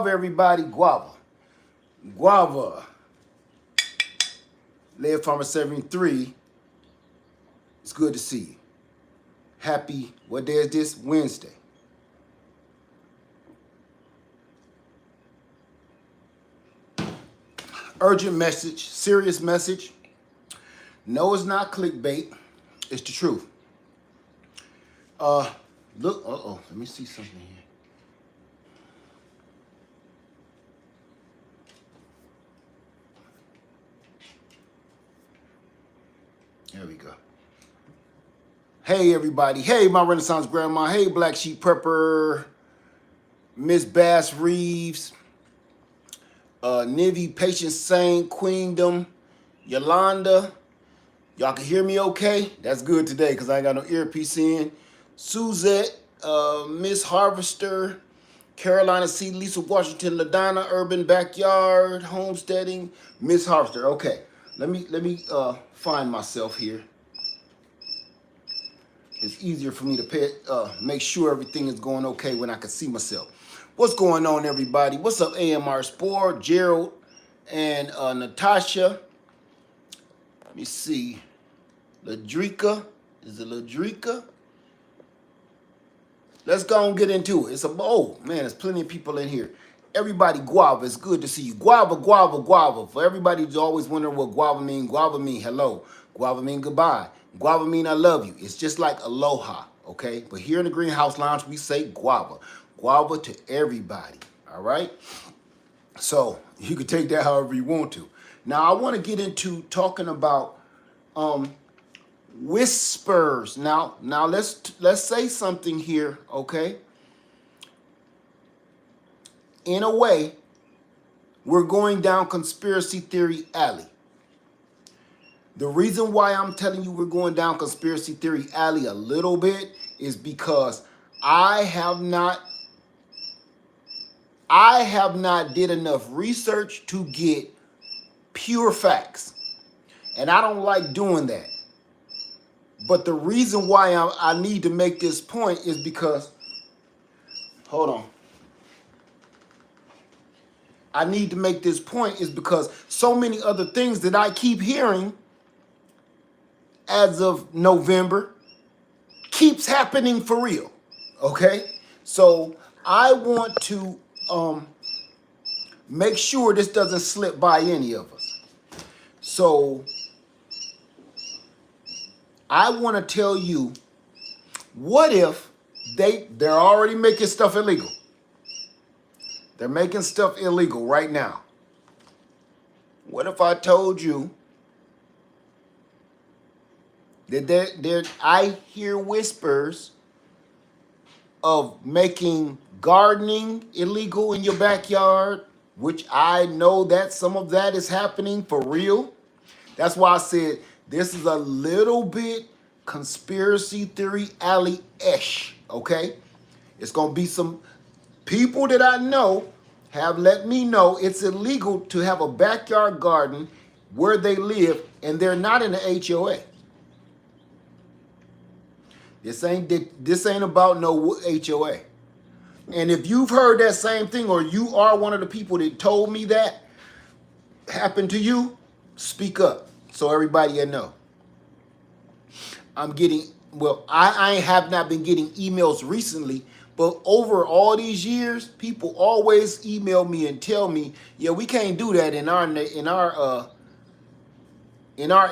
Guava, everybody, guava. Guava. Lead Farmer 73. It's good to see you. Happy, what day is this? Wednesday. Urgent message, serious message. No, it's not clickbait. It's the truth. Look, let me see something here. There we go. Hey, everybody. Hey, my Renaissance grandma. Hey, Black Sheep Prepper. Miss Bass Reeves. Nivy, Patient Saint, Queendom. Yolanda. Y'all can hear me okay? That's good today because I ain't got no earpiece in. Suzette. Miss Harvester. Carolina C. Lisa Washington. LaDonna. Urban Backyard. Homesteading. Miss Harvester. Okay. Let me find myself here. It's easier for me to make sure everything is going okay when I can see myself. What's going on, everybody? What's up, AMR Sport, Gerald, and Natasha? Let me see. Ladrika. Is it Ladrika? Let's go and get into it. Oh, man, there's plenty of people in here. Everybody, guava, it's good to see you. Guava, guava, guava. For everybody who's always wondering what guava mean hello. Guava mean goodbye. Guava mean I love you. It's just like aloha, okay? But here in the Greenhouse Lounge, we say guava. Guava to everybody, all right? So you can take that however you want to. Now, I want to get into talking about whispers. Now let's say something here, okay? In a way, we're going down conspiracy theory alley. The reason why I'm telling you we're going down conspiracy theory alley a little bit is because I have not did enough research to get pure facts. And I don't like doing that. But the reason why I need to make this point is because, hold on. I need to make this point is because so many other things that I keep hearing as of November keeps happening for real, okay? So I want to make sure this doesn't slip by any of us. So I want to tell you, what if they're already making stuff illegal? They're making stuff illegal right now. What if I told you that I hear whispers of making gardening illegal in your backyard, which I know that some of that is happening for real. That's why I said this is a little bit conspiracy theory alley-ish, okay? It's going to be some people that I know have let me know it's illegal to have a backyard garden where they live, and they're not in the HOA. This ain't about no HOA. And if you've heard that same thing, or you are one of the people that told me that happened to you, speak up so everybody will know. I have not been getting emails recently, but over all these years, people always email me and tell me, yeah, we can't do that in our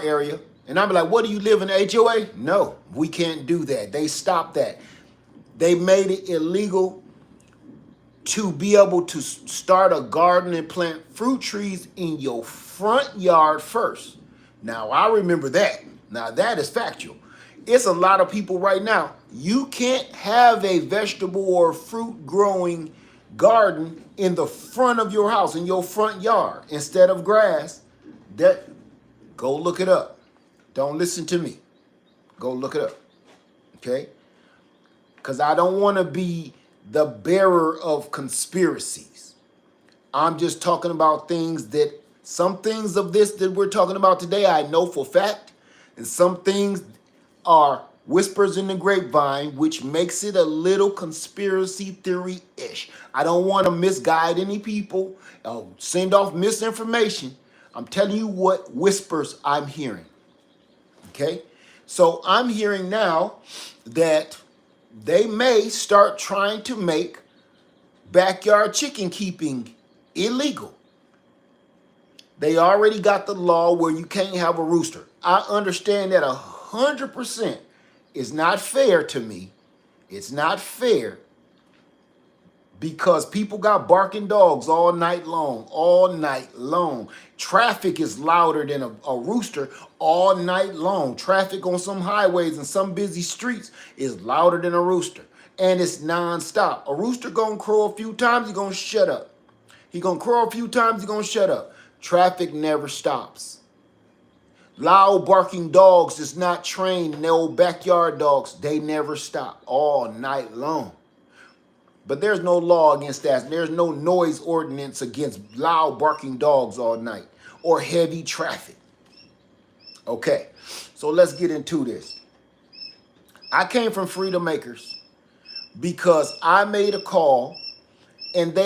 area. And I'm like, what, do you live in the HOA? No, we can't do that. They stopped that. They made it illegal to be able to start a garden and plant fruit trees in your front yard first. Now, I remember that. Now, that is factual. It's a lot of people right now. You can't have a vegetable or fruit growing garden in the front of your house, in your front yard, instead of grass. Go look it up. Don't listen to me. Go look it up. Okay? Because I don't want to be the bearer of conspiracies. I'm just talking about some things of this that we're talking about today, I know for fact. And some things are whispers in the grapevine, which makes it a little conspiracy theory-ish. I don't want to misguide any people, send off misinformation. I'm telling you what whispers I'm hearing. Okay? So I'm hearing now that they may start trying to make backyard chicken keeping illegal. They already got the law where you can't have a rooster. I understand that 100% is not fair to me. It's not fair because people got barking dogs all night long, all night long. Traffic is louder than a rooster all night long. Traffic on some highways and some busy streets is louder than a rooster. And it's nonstop. A rooster gonna crow a few times, he gonna shut up. He gonna crow a few times, he gonna shut up. Traffic never stops. Loud barking dogs is not trained. No backyard dogs, they never stop all night long. But there's no law against that. There's no noise ordinance against loud barking dogs all night or heavy traffic. Okay, so let's get into this. I came from Freedom Makers because I made a call and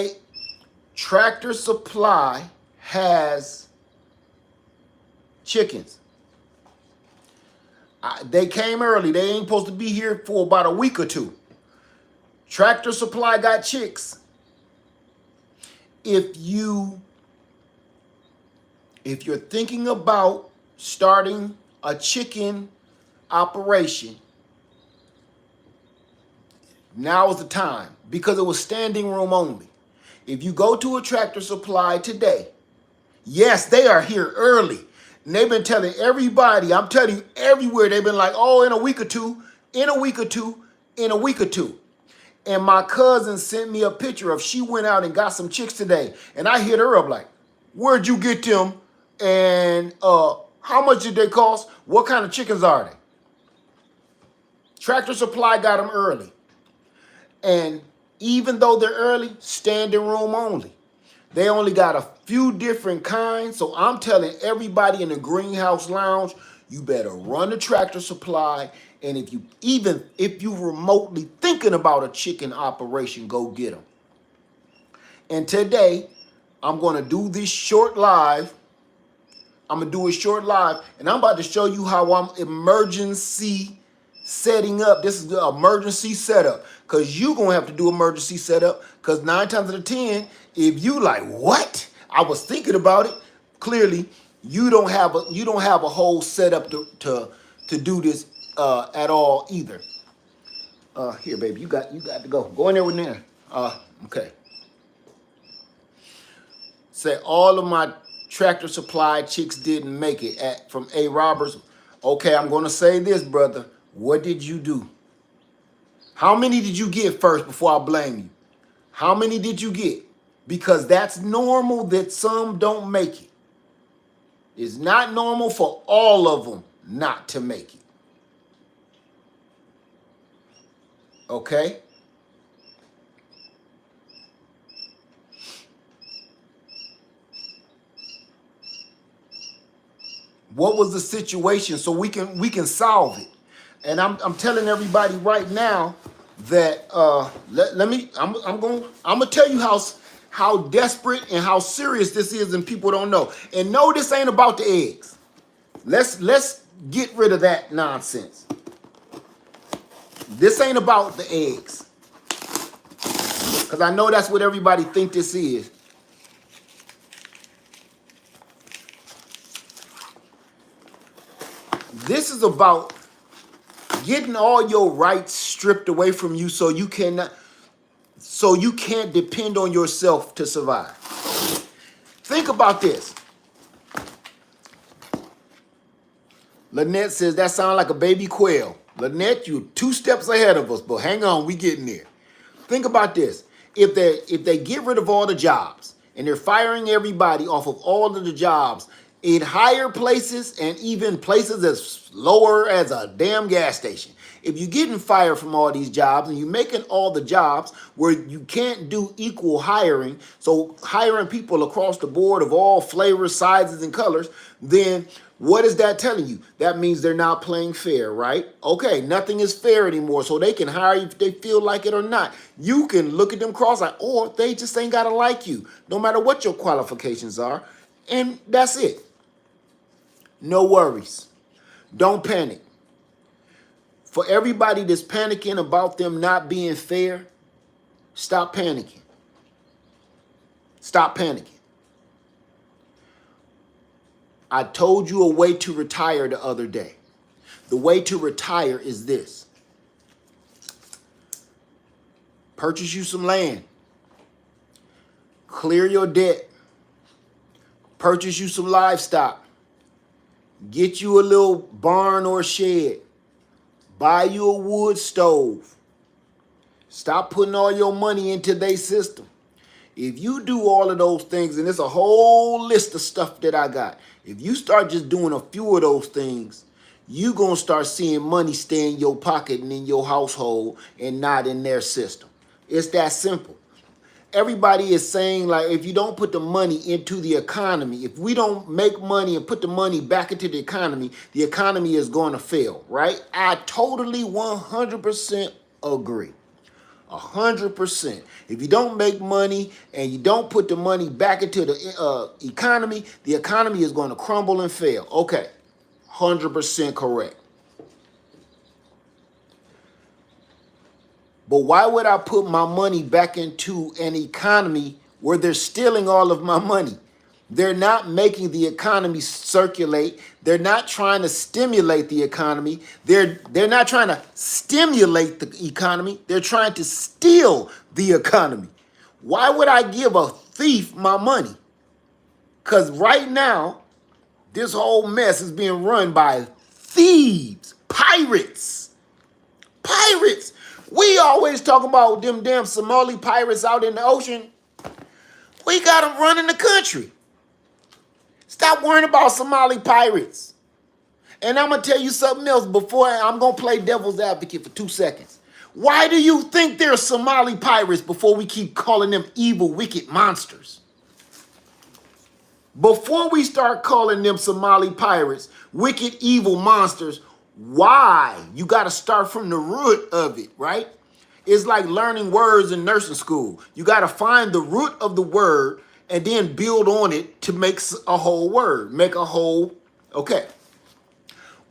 Tractor Supply has chickens. They came early. They ain't supposed to be here for about a week or two. Tractor Supply got chicks. If you're thinking about starting a chicken operation, now is the time because it was standing room only. If you go to a Tractor Supply today, yes, they are here early. And they've been telling everybody, I'm telling you everywhere, they've been like, oh, in a week or two, in a week or two, in a week or two. And my cousin sent me a picture of she went out and got some chicks today. And I hit her up like, where'd you get them? And how much did they cost? What kind of chickens are they? Tractor Supply got them early. And even though they're early, standing room only. They only got a few different kinds. So I'm telling everybody in the greenhouse lounge, you better run to Tractor Supply. And if you remotely thinking about a chicken operation, go get them. And today, I'm going to do this short live. I'm going to do a short live. And I'm about to show you how I'm emergency setting up. This is the emergency setup. Because you're going to have to do emergency setup. Because 9 times out of 10, if you like, what? I was thinking about it. Clearly, you don't have a whole setup to do this at all either. Here, baby, you got to go. Go in there with there. Okay. Say all of my Tractor Supply chicks didn't make it from A. Roberts. Okay, I'm going to say this, brother. What did you do? How many did you get first before I blame you? How many did you get? Because that's normal that some don't make it. It's not normal for all of them not to make it. Okay? What was the situation so we can solve it? And I'm telling everybody right now that I'm gonna tell you how desperate and how serious this is, and people don't know. And no, this ain't about the eggs. Let's get rid of that nonsense. This ain't about the eggs. Because I know that's what everybody think this is. This is about getting all your rights stripped away from you so you can't depend on yourself to survive. Think about this. Lynette says that sounds like a baby quail. Lynette, you're 2 steps ahead of us, but hang on, we getting there. Think about this. If they get rid of all the jobs and they're firing everybody off of all of the jobs in higher places and even places as lower as a damn gas station. If you're getting fired from all these jobs and you're making all the jobs where you can't do equal hiring, so hiring people across the board of all flavors, sizes, and colors, then What is that telling you? That means they're not playing fair, right? Okay, nothing is fair anymore, so they can hire you if they feel like it or not. You can look at them cross-eyed, or they just ain't gotta like you, no matter what your qualifications are, and that's it. No worries. Don't panic. For everybody that's panicking about them not being fair, stop panicking. Stop panicking. I told you a way to retire the other day. The way to retire is this. Purchase you some land. Clear your debt. Purchase you some livestock. Get you a little barn or shed. Buy you a wood stove. Stop putting all your money into their system. If you do all of those things, and it's a whole list of stuff that I got. If you start just doing a few of those things, you're going to start seeing money stay in your pocket and in your household and not in their system. It's that simple. Everybody is saying, like, if you don't put the money into the economy, if we don't make money and put the money back into the economy is going to fail, right? I totally 100% agree. 100%. If you don't make money and you don't put the money back into the economy is going to crumble and fail. Okay, 100% correct. But why would I put my money back into an economy where they're stealing all of my money? They're not making the economy circulate. They're not trying to stimulate the economy. They're not trying to stimulate the economy. They're trying to steal the economy. Why would I give a thief my money? Because right now, this whole mess is being run by thieves, pirates. Pirates. We always talk about them damn Somali pirates out in the ocean. We got them running the country. Stop worrying about Somali pirates. And I'm going to tell you something else before I'm going to play devil's advocate for 2 seconds. Why do you think they're Somali pirates before we keep calling them evil, wicked monsters? Before we start calling them Somali pirates, wicked, evil monsters, why? You got to start from the root of it, right? It's like learning words in nursing school. You got to find the root of the word and then build on it to make a whole word, make a whole, okay.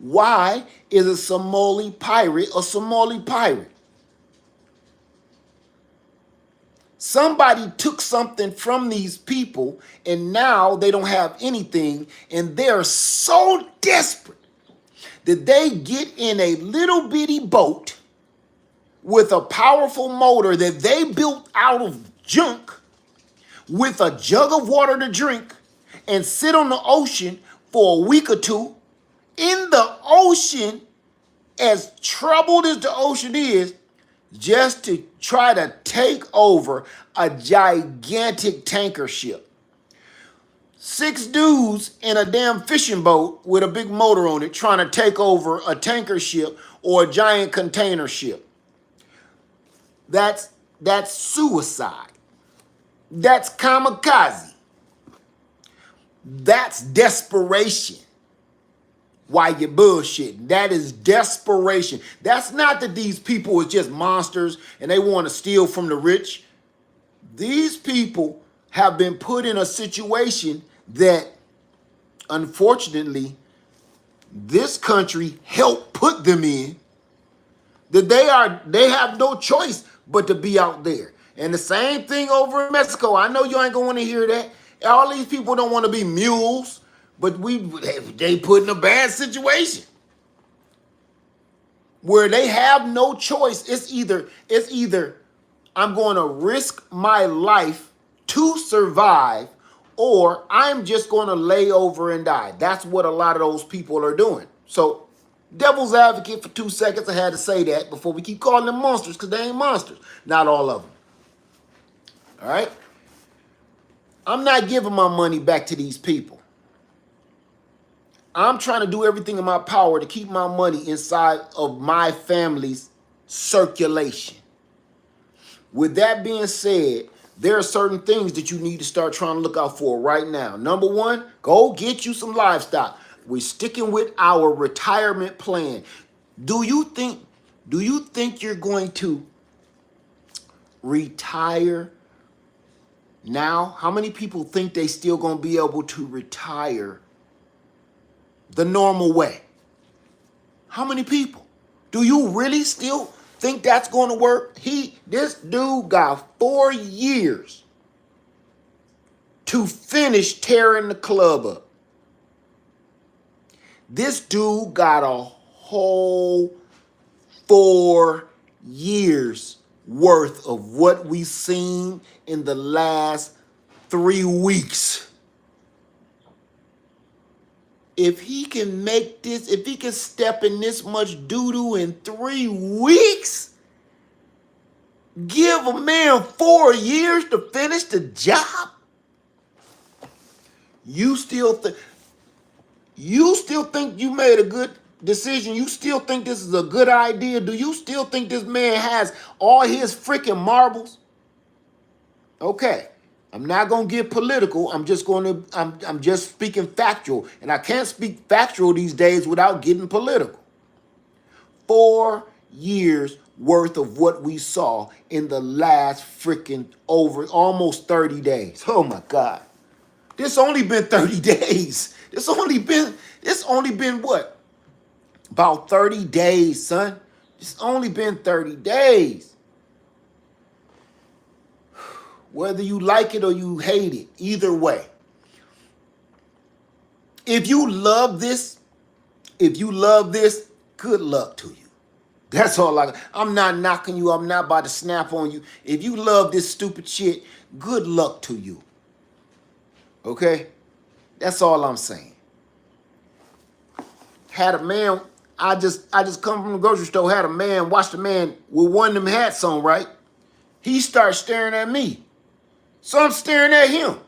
Why is a Somali pirate a Somali pirate? Somebody took something from these people and now they don't have anything and they're so desperate that they get in a little bitty boat with a powerful motor that they built out of junk with a jug of water to drink and sit on the ocean for a week or two in the ocean, as troubled as the ocean is, just to try to take over a gigantic tanker ship. 6 dudes in a damn fishing boat with a big motor on it trying to take over a tanker ship or a giant container ship. That's suicide. That's kamikaze. That's desperation. Why you bullshitting? That is desperation. That's not that these people are just monsters and they want to steal from the rich. These people have been put in a situation that, unfortunately, this country helped put them in, that they have no choice but to be out there. And the same thing over in Mexico. I know you ain't gonna want to hear that. All these people don't want to be mules, but they put in a bad situation where they have no choice. It's either I'm going to risk my life to survive, or I'm just going to lay over and die. That's what a lot of those people are doing. So, devil's advocate for 2 seconds. I had to say that before we keep calling them monsters, because they ain't monsters. Not all of them. All right? I'm not giving my money back to these people. I'm trying to do everything in my power to keep my money inside of my family's circulation. With that being said, there are certain things that you need to start trying to look out for right now. Number one, go get you some livestock. We're sticking with our retirement plan. Do you think you're going to retire now? How many people think they still going to be able to retire the normal way? How many people? Do you really still think that's going to work? This dude got 4 years to finish tearing the club up. This dude got a whole 4 years worth of what we've seen in the last 3 weeks. If he can make this, if he can step in this much doo-doo in 3 weeks, give a man 4 years to finish the job. You still think you made a good decision? You still think this is a good idea? Do you still think this man has all his freaking marbles? Okay. I'm not going to get political. I'm just speaking factual. And I can't speak factual these days without getting political. 4 years worth of what we saw in the last freaking over almost 30 days. Oh my God. This only been 30 days. It's only been what? About 30 days, son. It's only been 30 days. Whether you like it or you hate it, either way. If you love this, good luck to you. That's all I'm not knocking you. I'm not about to snap on you. If you love this stupid shit, good luck to you. Okay? That's all I'm saying. Had a man, I just come from the grocery store, had a man, watched a man with one of them hats on, right? He started staring at me. So I'm staring at him.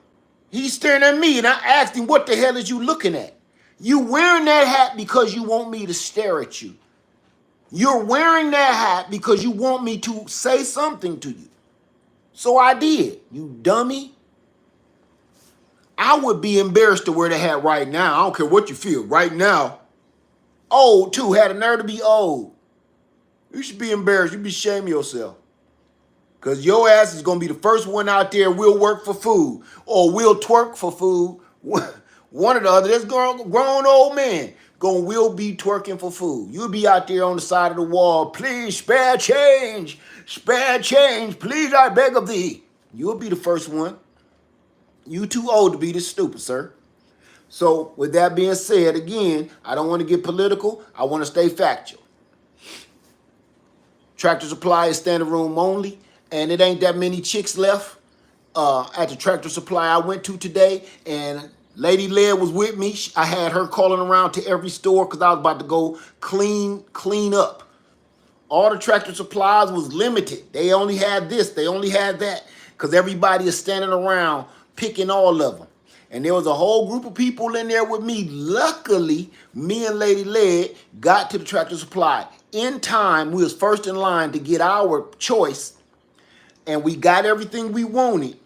He's staring at me, and I asked him, what the hell is you looking at? You wearing that hat because you want me to stare at you. You're wearing that hat because you want me to say something to you. So I did, you dummy. I would be embarrassed to wear the hat right now. I don't care what you feel. Right now, old too, had a nerve to be old. You should be embarrassed. You be ashamed of yourself. Because your ass is going to be the first one out there will work for food or will twerk for food. One or the other. This grown old man will be twerking for food. You'll be out there on the side of the wall. Please spare change. Spare change. Please, I beg of thee. You'll be the first one. You too old to be this stupid, sir. So with that being said, again, I don't want to get political. I want to stay factual. Tractor Supply is standing room only. And it ain't that many chicks left at the Tractor Supply I went to today. And Lady Lead was with me. I had her calling around to every store because I was about to go clean up. All the Tractor Supplies was limited. They only had this. They only had that. Because everybody is standing around picking all of them. And there was a whole group of people in there with me. Luckily, me and Lady Lead got to the Tractor Supply. In time, we was first in line to get our choice. And we got everything we wanted,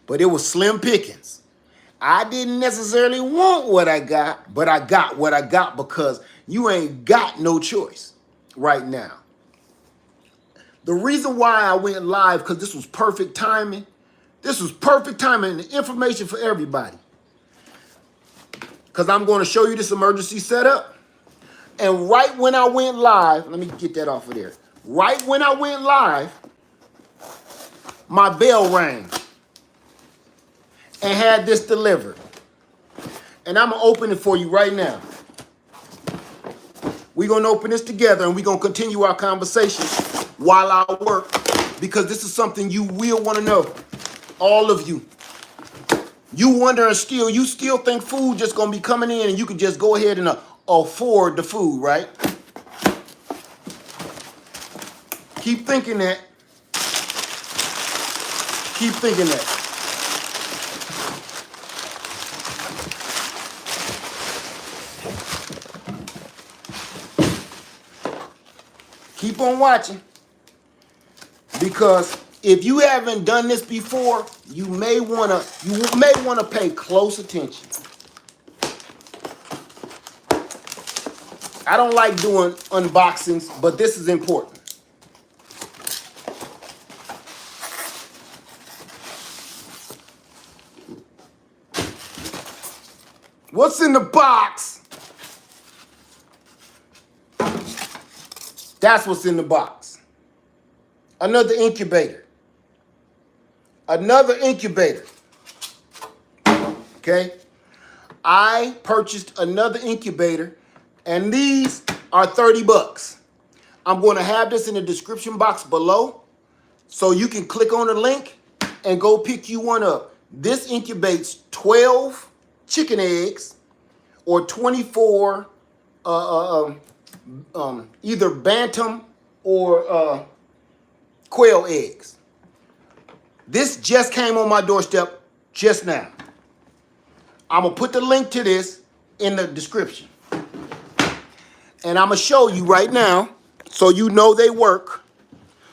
but it was slim pickings. I didn't necessarily want what I got, but I got what I got because you ain't got no choice right now. The reason why I went live, because this was perfect timing. This was perfect timing and information for everybody. Because I'm going to show you this emergency setup. And right when I went live, let me get that off of there. Right when I went live, my bell rang and had this delivered. And I'm going to open it for you right now. We're going to open this together and we're going to continue our conversation while I work because this is something you will want to know. All of you. You wonder and you still think food just going to be coming in and you can just go ahead and afford the food, right? Keep thinking that. Keep thinking that. Keep on watching. Because if you haven't done this before, you may want to pay close attention. I don't like doing unboxings, but this is important. What's in the box? That's what's in the box. Another incubator. Another incubator. Okay? I purchased another incubator, and these are 30 bucks. I'm going to have this in the description box below, so you can click on the link and go pick you one up. This incubates 12 chicken eggs or 24 either bantam or quail eggs. This just came on my doorstep just now. I'm going to put the link to this in the description. And I'm going to show you right now so you know they work.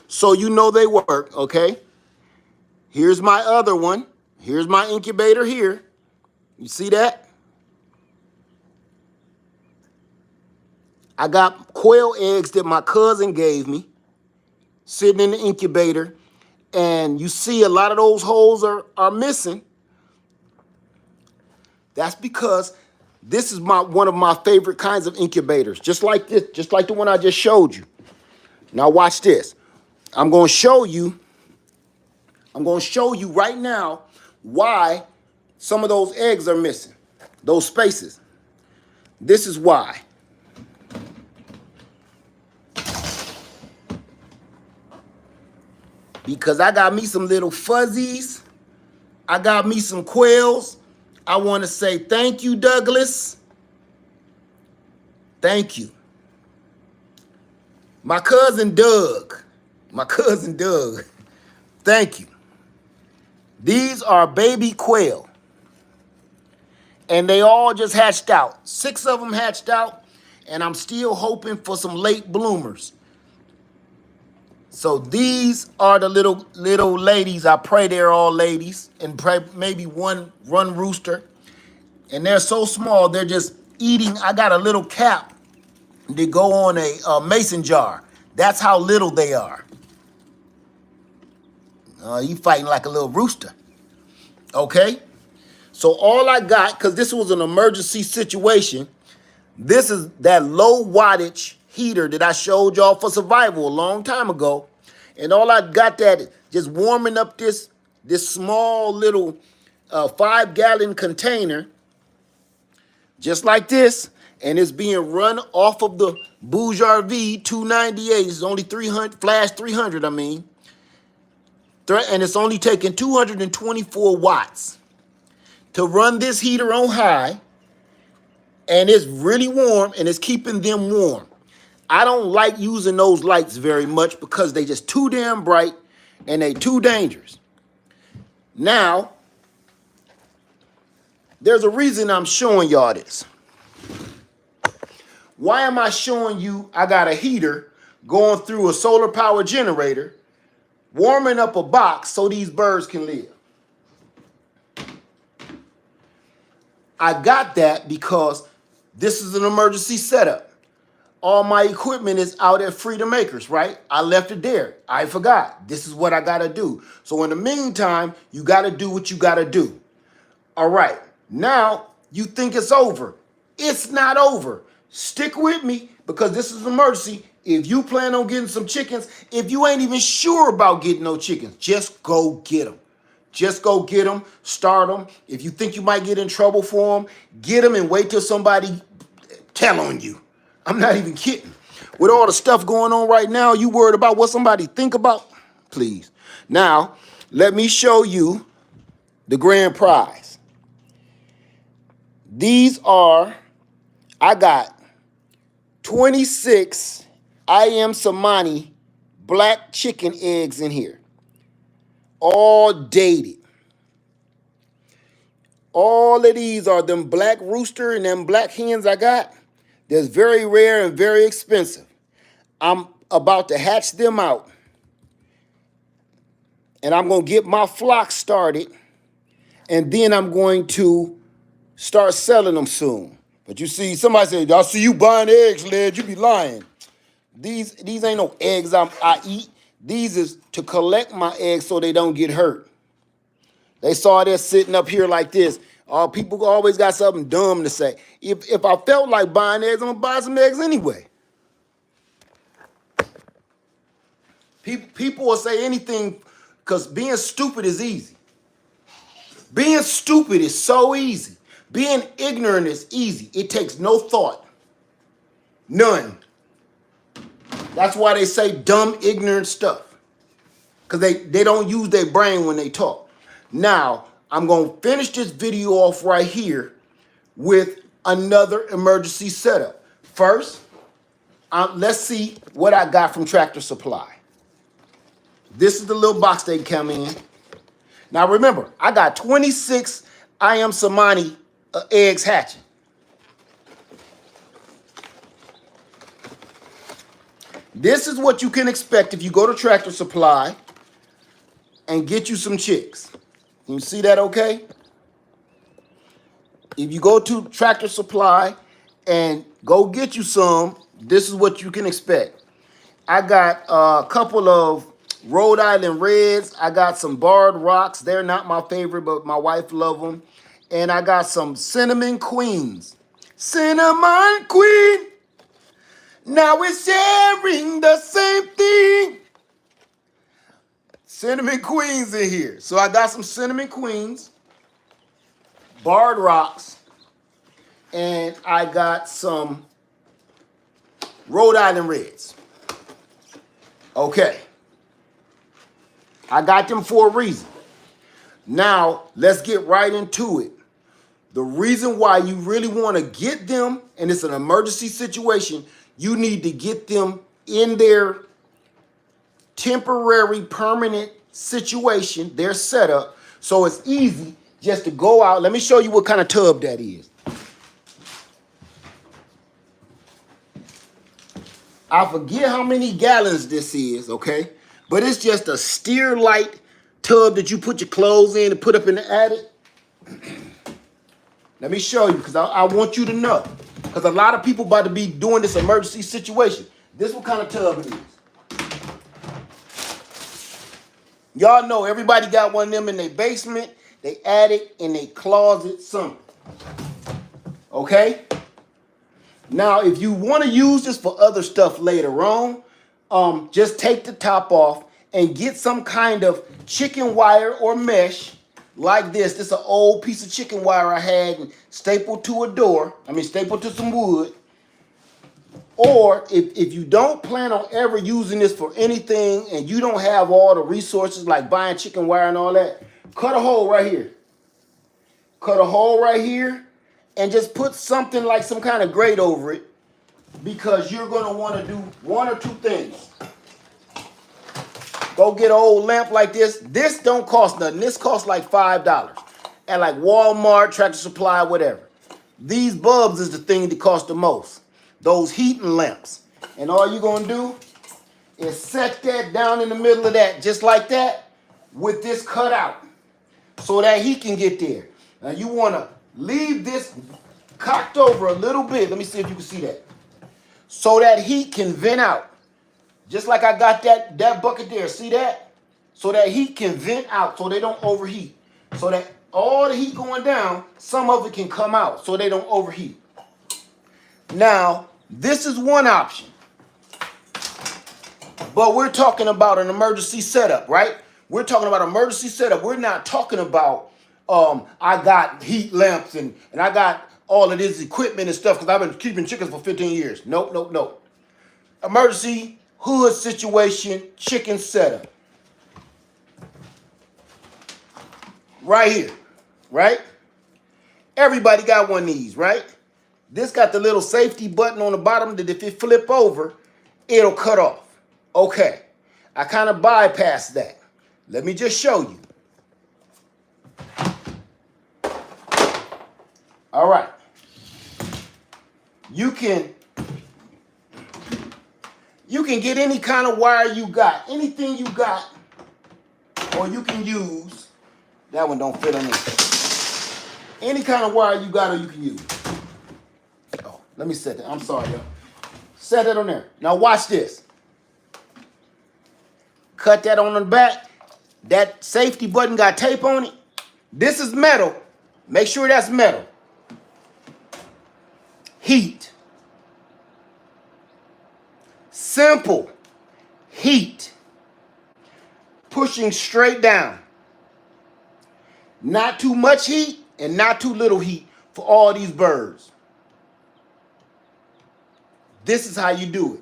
So you know they work, okay? Here's my other one. Here's my incubator here. You see that? I got quail eggs that my cousin gave me sitting in the incubator. And you see a lot of those holes are missing. That's because this is one of my favorite kinds of incubators. Just like this, just like the one I just showed you. Now watch this. I'm going to show you right now why some of those eggs are missing. Those spaces. This is why. Because I got me some little fuzzies. I got me some quails. I want to say thank you, Douglas. Thank you. My cousin Doug. Thank you. These are baby quail. And they all just hatched out. 6 of them hatched out. And I'm still hoping for some late bloomers. So these are the little ladies. I pray they're all ladies, and pray maybe one rooster. And they're so small, they're just eating. I got a little cap to go on a mason jar. That's how little they are. You fighting like a little rooster. Okay? So all I got, because this was an emergency situation, this is that low wattage heater that I showed y'all for survival a long time ago. And all I got that just warming up this small little 5-gallon container, just like this. And it's being run off of the Bouger-V 298. It's only 300, flash 300, I mean. And it's only taking 224 watts to run this heater on high. And it's really warm, and it's keeping them warm. I don't like using those lights very much because they just too damn bright and they too dangerous. Now, there's a reason I'm showing y'all this. Why am I showing you I got a heater going through a solar power generator, warming up a box so these birds can live? I got that because this is an emergency setup. All my equipment is out at Freedom Acres, right? I left it there. I forgot. This is what I got to do. So in the meantime, you got to do what you got to do. All right. Now, you think it's over. It's not over. Stick with me because this is an emergency. If you plan on getting some chickens, if you ain't even sure about getting no chickens, just go get them. Just go get them, start them. If you think you might get in trouble for them, get them and wait till somebody tell on you. I'm not even kidding. With all the stuff going on right now, you worried about what somebody think about? Please. Now, let me show you the grand prize. These are, I got 26 I Am Samani black chicken eggs in here. All dated. All of these are them black rooster and them black hens I got. That's very rare and very expensive. I'm about to hatch them out. And I'm going to get my flock started. And then I'm going to start selling them soon. But you see, somebody said, I see you buying eggs, Led. You be lying. These ain't no eggs I eat. These is to collect my eggs so they don't get hurt. They saw this sitting up here like this. People always got something dumb to say. If I felt like buying eggs, I'm gonna buy some eggs anyway. People will say anything because being stupid is easy. Being stupid is so easy. Being ignorant is easy. It takes no thought. None. That's why they say dumb, ignorant stuff. Because they don't use their brain when they talk. Now, I'm going to finish this video off right here with another emergency setup. First, let's see what I got from Tractor Supply. This is the little box they come in. Now remember, I got 26 I am Samani eggs hatching. This is what you can expect if you go to Tractor Supply and get you some chicks. Can you see that okay? If you go to Tractor Supply and go get you some, this is what you can expect. I got a couple of Rhode Island Reds. I got some Barred Rocks. They're not my favorite, but my wife loves them. And I got some Cinnamon Queens. Cinnamon Queen. Now we're sharing the same thing. Cinnamon Queens in here. So I got some Cinnamon Queens, Barred Rocks, and I got some Rhode Island Reds. Okay. I got them for a reason. Now, let's get right into it. The reason why you really want to get them, and it's an emergency situation, you need to get them in their temporary, permanent situation, their setup, so it's easy just to go out. Let me show you what kind of tub that is. I forget how many gallons this is, okay? But it's just a steer light tub that you put your clothes in and put up in the attic. Let me show you, because I want you to know. Because a lot of people about to be doing this emergency situation. This what kind of tub it is. Y'all know everybody got one of them in their basement, they attic, in their closet, something. Okay? Now, if you want to use this for other stuff later on, just take the top off and get some kind of chicken wire or mesh like this. This is an old piece of chicken wire I had and stapled to a door. Stapled to some wood. Or if you don't plan on ever using this for anything and you don't have all the resources like buying chicken wire and all that, cut a hole right here. Cut a hole right here and just put something like some kind of grate over it, because you're going to want to do one or two things. Go get an old lamp like this. This don't cost nothing. This costs like $5 at like Walmart, Tractor Supply, whatever. These bulbs is the thing that cost the most. Those heating lamps. And all you're going to do is set that down in the middle of that, just like that, with this cut out so that heat can get there. Now you want to leave this cocked over a little bit. Let me see if you can see that. So that heat can vent out. Just like I got that bucket there. See that? So that heat can vent out so they don't overheat. So that all the heat going down, some of it can come out so they don't overheat. Now, this is one option. But we're talking about an emergency setup, right? We're talking about emergency setup. We're not talking about I got heat lamps and I got all of this equipment and stuff because I've been keeping chickens for 15 years. Nope, nope, nope. Emergency hood situation, chicken setup. Right here, right? Everybody got one of these, right? This got the little safety button on the bottom that if it flip over, it'll cut off. Okay, I kind of bypassed that. Let me just show you. All right. You can get any kind of wire you got, anything you got, or you can use, that one don't fit on this. Any kind of wire you got or you can use. Let me set that. I'm sorry, y'all. Set it on there. Now watch this. Cut that on the back. That safety button got tape on it. This is metal. Make sure that's metal. Heat. Simple. Heat. Pushing straight down. Not too much heat and not too little heat for all these birds. This is how you do it.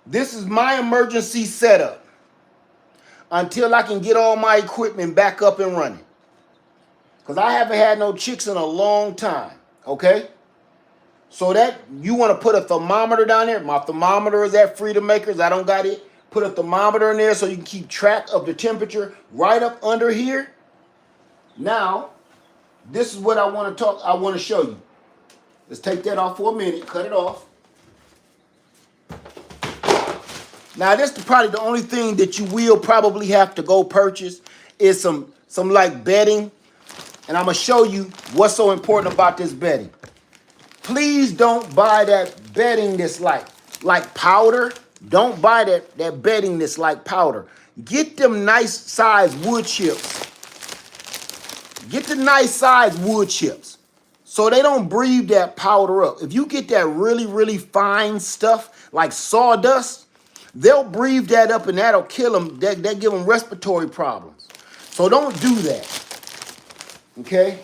This is my emergency setup until I can get all my equipment back up and running. Because I haven't had no chicks in a long time, okay? So that you want to put a thermometer down there. My thermometer is at Freedom Makers. I don't got it. Put a thermometer in there so you can keep track of the temperature right up under here. Now, this is what I want to show you. Let's take that off for a minute. Cut it off. Now, this is probably the only thing that you will probably have to go purchase is some like bedding. And I'm going to show you what's so important about this bedding. Please don't buy that bedding that's like powder. Don't buy that bedding that's like powder. Get them nice size wood chips. Get the nice size wood chips so they don't breathe that powder up. If you get that really, really fine stuff like sawdust, they'll breathe that up and that'll kill them. That give them respiratory problems. So don't do that. Okay?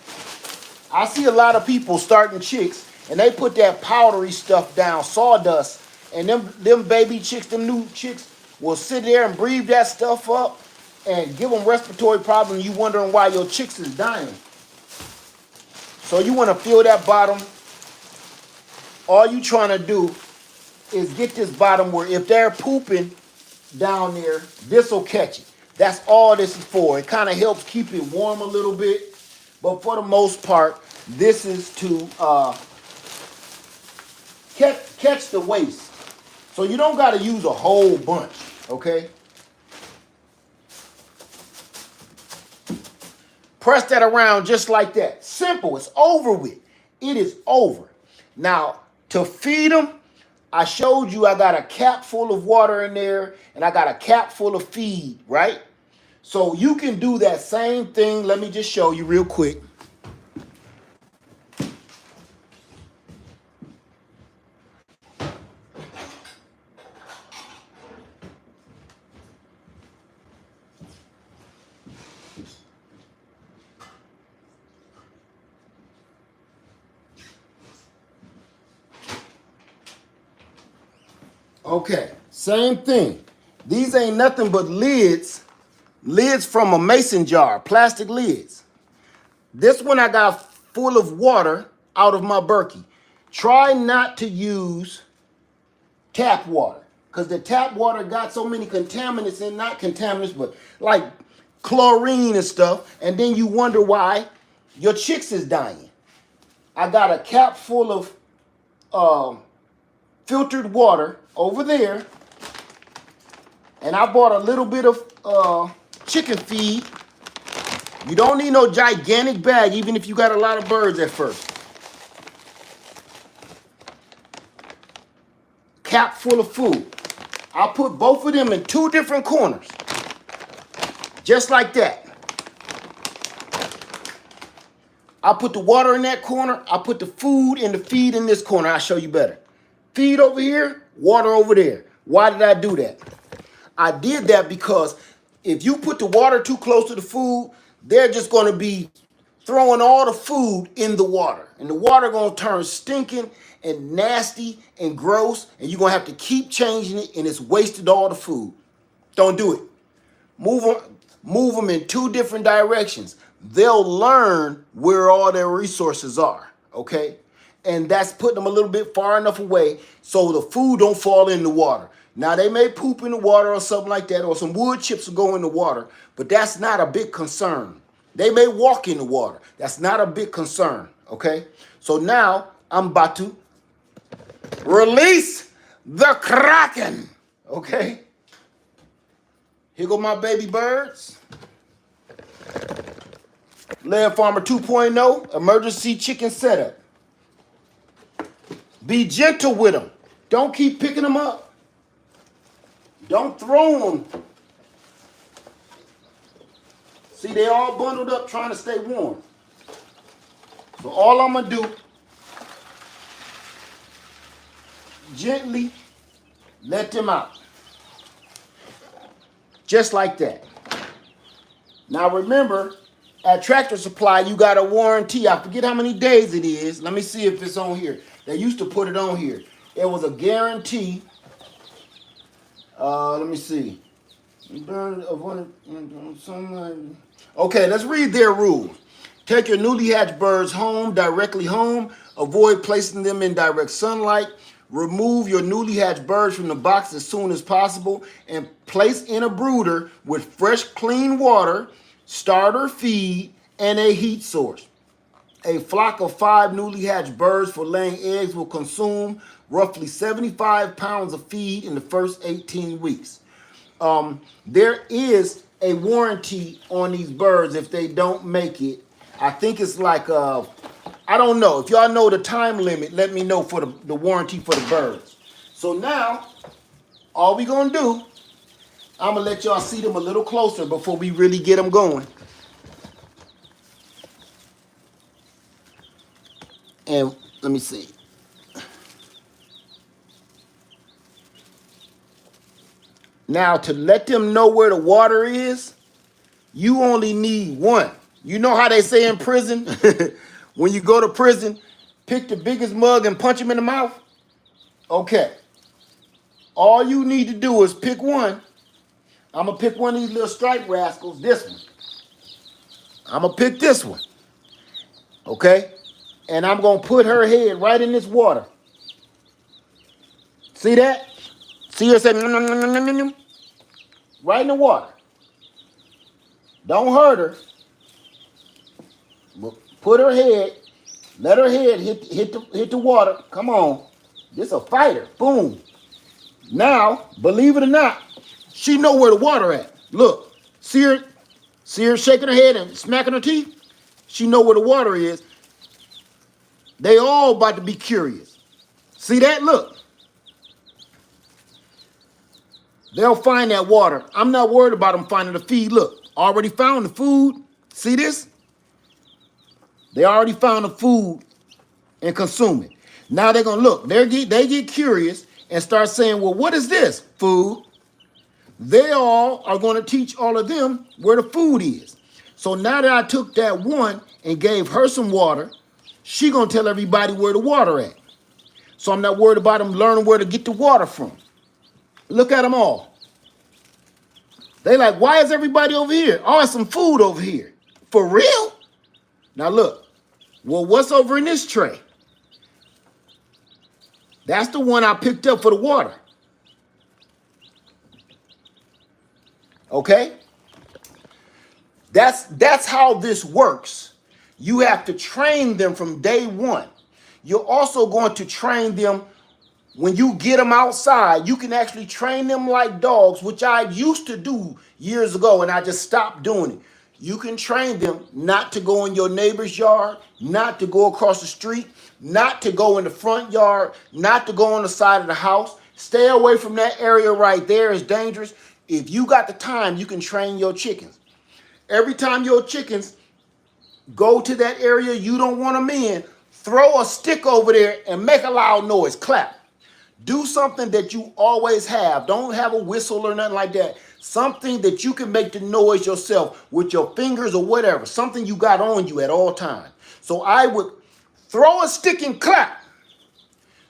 I see a lot of people starting chicks and they put that powdery stuff down, sawdust, and them baby chicks, them new chicks will sit there and breathe that stuff up and give them respiratory problems. You wondering why your chicks is dying. So you want to fill that bottom. All you trying to do is get this bottom where if they're pooping down there, this will catch it. That's all this is for. It kind of helps keep it warm a little bit. But for the most part, this is to catch the waste. So you don't got to use a whole bunch, okay? Press that around just like that. Simple. It's over with. It is over. Now, to feed them, I showed you I got a cap full of water in there and I got a cap full of feed, right? So you can do that same thing. Let me just show you real quick. Okay, same thing. These ain't nothing but lids from a mason jar, plastic lids. This one I got full of water out of my Berkey. Try not to use tap water because the tap water got so many contaminants in, not contaminants, but like chlorine and stuff. And then you wonder why your chicks is dying. I got a cap full of filtered water over there, and I bought a little bit of chicken feed. You don't need no gigantic bag, even if you got a lot of birds at first. Cap full of food. I put both of them in two different corners, just like that. I put the water in that corner. I put the food and the feed in this corner. I'll show you better. Feed over here, water over there. Why did I do that? I did that because if you put the water too close to the food, they're just going to be throwing all the food in the water. And the water going to turn stinking and nasty and gross. And you're going to have to keep changing it, and it's wasted all the food. Don't do it. Move them in two different directions. They'll learn where all their resources are, okay? And that's putting them a little bit far enough away so the food don't fall in the water. Now, they may poop in the water or something like that, or some wood chips will go in the water, but that's not a big concern. They may walk in the water. That's not a big concern, okay? So now I'm about to release the Kraken, okay? Here go my baby birds. Layer Farmer 2.0, emergency chicken setup. Be gentle with them. Don't keep picking them up. Don't throw them. See, they all bundled up trying to stay warm. So all I'm going to do, gently let them out. Just like that. Now remember, at Tractor Supply, you got a warranty. I forget how many days it is. Let me see if it's on here. They used to put it on here. It was a guarantee. Let me see. Okay, let's read their rules. Take your newly hatched birds home, directly home. Avoid placing them in direct sunlight. Remove your newly hatched birds from the box as soon as possible and place in a brooder with fresh, clean water, starter feed, and a heat source. A flock of 5 newly hatched birds for laying eggs will consume roughly 75 pounds of feed in the first 18 weeks. There is a warranty on these birds if they don't make it. I think it's like, I don't know. If y'all know the time limit, let me know for the warranty for the birds. So now, all we going to do, I'm going to let y'all see them a little closer before we really get them going. And let me see. Now, to let them know where the water is, you only need one. You know how they say in prison, when you go to prison, pick the biggest mug and punch him in the mouth? Okay. All you need to do is pick one. I'm going to pick one of these little striped rascals, this one. I'm going to pick this one. Okay? And I'm going to put her head right in this water. See that? See her say, right in the water. Don't hurt her. Put her head, let her head hit the water. Come on. This a fighter. Boom. Now, believe it or not, she know where the water at. Look, see her shaking her head and smacking her teeth? She know where the water is. They all about to be curious. See that? Look. They'll find that water. I'm not worried about them finding the feed. Look, already found the food. See this? They already found the food and consume it. Now they're going to look. They get curious and start saying, well, what is this? Food. They all are going to teach all of them where the food is. So now that I took that one and gave her some water, she going to tell everybody where the water at. So I'm not worried about them learning where to get the water from. Look at them all. They like, why is everybody over here? Oh, it's some food over here. For real? Now look. Well, what's over in this tray? That's the one I picked up for the water. Okay? That's how this works. You have to train them from day one. You're also going to train them when you get them outside. You can actually train them like dogs, which I used to do years ago, and I just stopped doing it. You can train them not to go in your neighbor's yard, not to go across the street, not to go in the front yard, not to go on the side of the house. Stay away from that area right there. It's dangerous. If you got the time, you can train your chickens. Every time your chickens go to that area you don't want them in, throw a stick over there and make a loud noise. Clap. Do something that you always have. Don't have a whistle or nothing like that. Something that you can make the noise yourself with your fingers or whatever. Something you got on you at all times. So I would throw a stick and clap.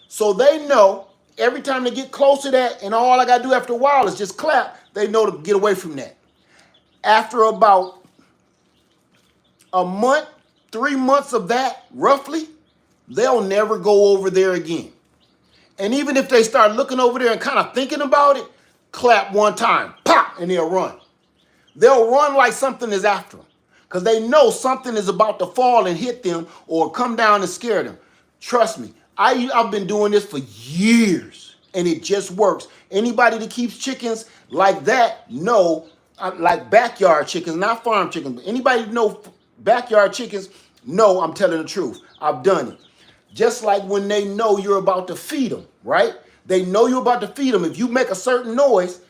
So they know every time they get close to that, and all I got to do after a while is just clap, they know to get away from that. After about a month, 3 months of that, roughly, they'll never go over there again. And even if they start looking over there and kind of thinking about it, clap one time, pop, and they'll run. They'll run like something is after them because they know something is about to fall and hit them or come down and scare them. Trust me, I've been doing this for years and it just works. Anybody that keeps chickens like that know, like backyard chickens, not farm chickens, but anybody that know backyard chickens know I'm telling the truth. I've done it. Just like when they know you're about to feed them, right? They know you're about to feed them. If you make a certain noise,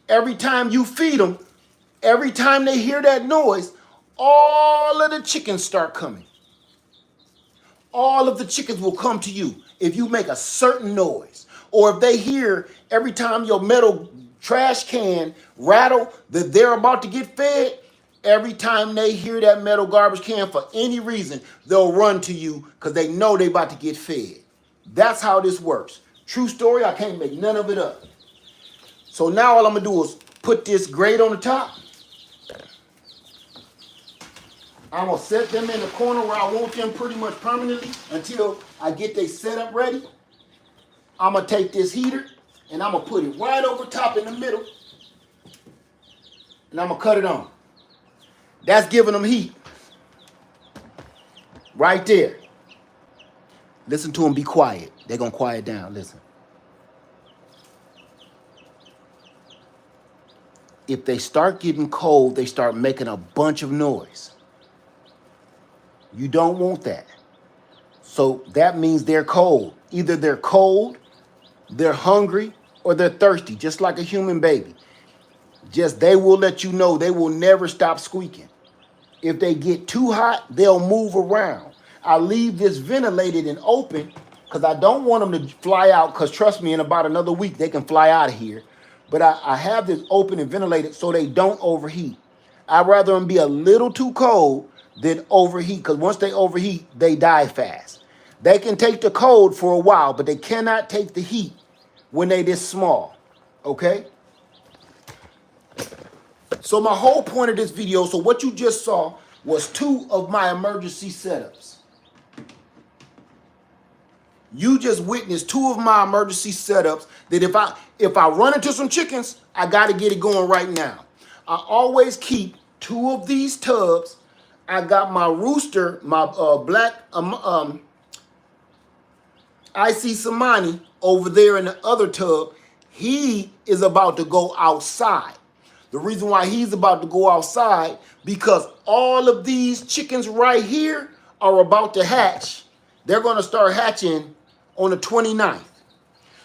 every time you feed them, every time they hear that noise, all of the chickens start coming. All of the chickens will come to you if you make a certain noise. Or if they hear every time your metal trash can rattle that they're about to get fed, every time they hear that metal garbage can for any reason, they'll run to you because they know they're about to get fed. That's how this works. True story, I can't make none of it up. So now all I'm going to do is put this grate on the top. I'm going to set them in the corner where I want them pretty much permanently until I get they setup ready. I'm going to take this heater and I'm going to put it right over top in the middle. And I'm going to cut it on. That's giving them heat. Right there. Listen to them be quiet. They're going to quiet down. Listen. If they start getting cold, they start making a bunch of noise. You don't want that. So that means they're cold. Either they're cold, they're hungry, or they're thirsty, just like a human baby. Just they will let you know they will never stop squeaking. If they get too hot, they'll move around. I leave this ventilated and open because I don't want them to fly out, because trust me, in about another week, they can fly out of here. But I have this open and ventilated so they don't overheat. I'd rather them be a little too cold than overheat, because once they overheat, they die fast. They can take the cold for a while, but they cannot take the heat when they this small, okay? So my whole point of this video, so what you just saw was 2 of my emergency setups. You just witnessed 2 of my emergency setups that if I run into some chickens, I got to get it going right now. I always keep 2 of these tubs. I got my rooster, my black IC Samani over there in the other tub. He is about to go outside. The reason why he's about to go outside, because all of these chickens right here are about to hatch. They're going to start hatching on the 29th.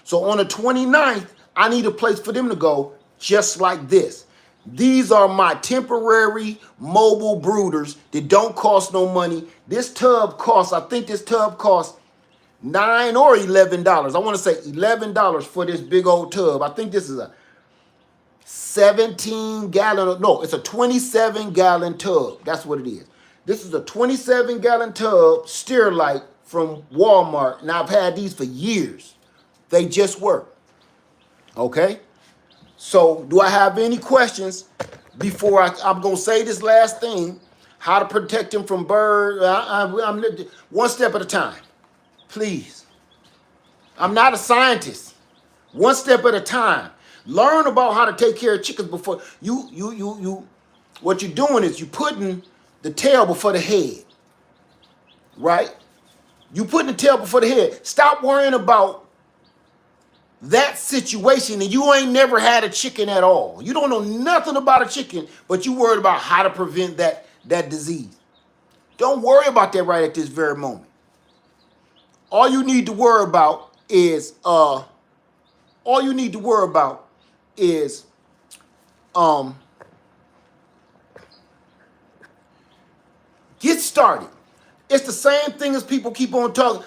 So on the 29th, I need a place for them to go just like this. These are my temporary mobile brooders that don't cost no money. This tub costs, I think this tub costs $9 or $11. I want to say $11 for this big old tub. I think this is a 17-gallon, no, it's a 27-gallon tub. That's what it is. This is a 27-gallon tub Sterilite from Walmart, and I've had these for years. They just work. Okay? So, do I have any questions before I'm going to say this last thing? How to protect them from birds. I'm one step at a time. Please. I'm not a scientist. One step at a time. Learn about how to take care of chickens before what you're doing is you're putting the tail before the head. Right? You putting the tail before the head. Stop worrying about that situation, and you ain't never had a chicken at all. You don't know nothing about a chicken, but you worried about how to prevent that disease. Don't worry about that right at this very moment. All you need to worry about is get started. It's the same thing as people keep on talking.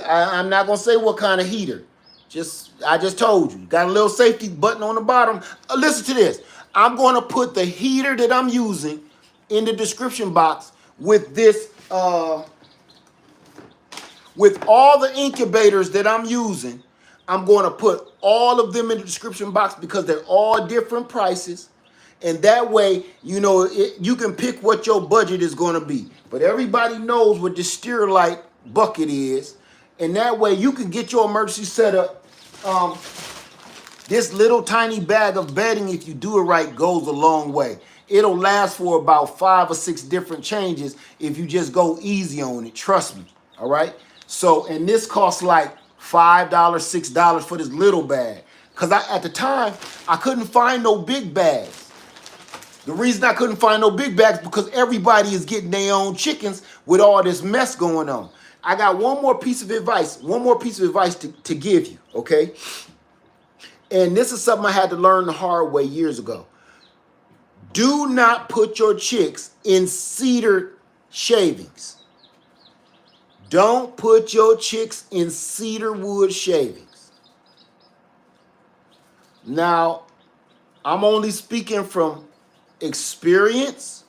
I'm not gonna say what kind of heater. I just told you. Got a little safety button on the bottom. Listen to this. I'm going to put the heater that I'm using in the description box with this, with all the incubators that I'm using. I'm going to put all of them in the description box because they're all different prices. And that way, you know, you can pick what your budget is going to be. But everybody knows what this Sterilite bucket is. And that way you can get your emergency setup. This little tiny bag of bedding, if you do it right, goes a long way. It'll last for about 5 or 6 different changes if you just go easy on it. Trust me. All right. So, and this costs like $5, $6 for this little bag. Because at the time, I couldn't find no big bags. The reason I couldn't find no big bags because everybody is getting their own chickens with all this mess going on. I got one more piece of advice, to give you, okay? And this is something I had to learn the hard way years ago. Do not put your chicks in cedar shavings. Don't put your chicks in cedar wood shavings. Now, I'm only speaking from experience,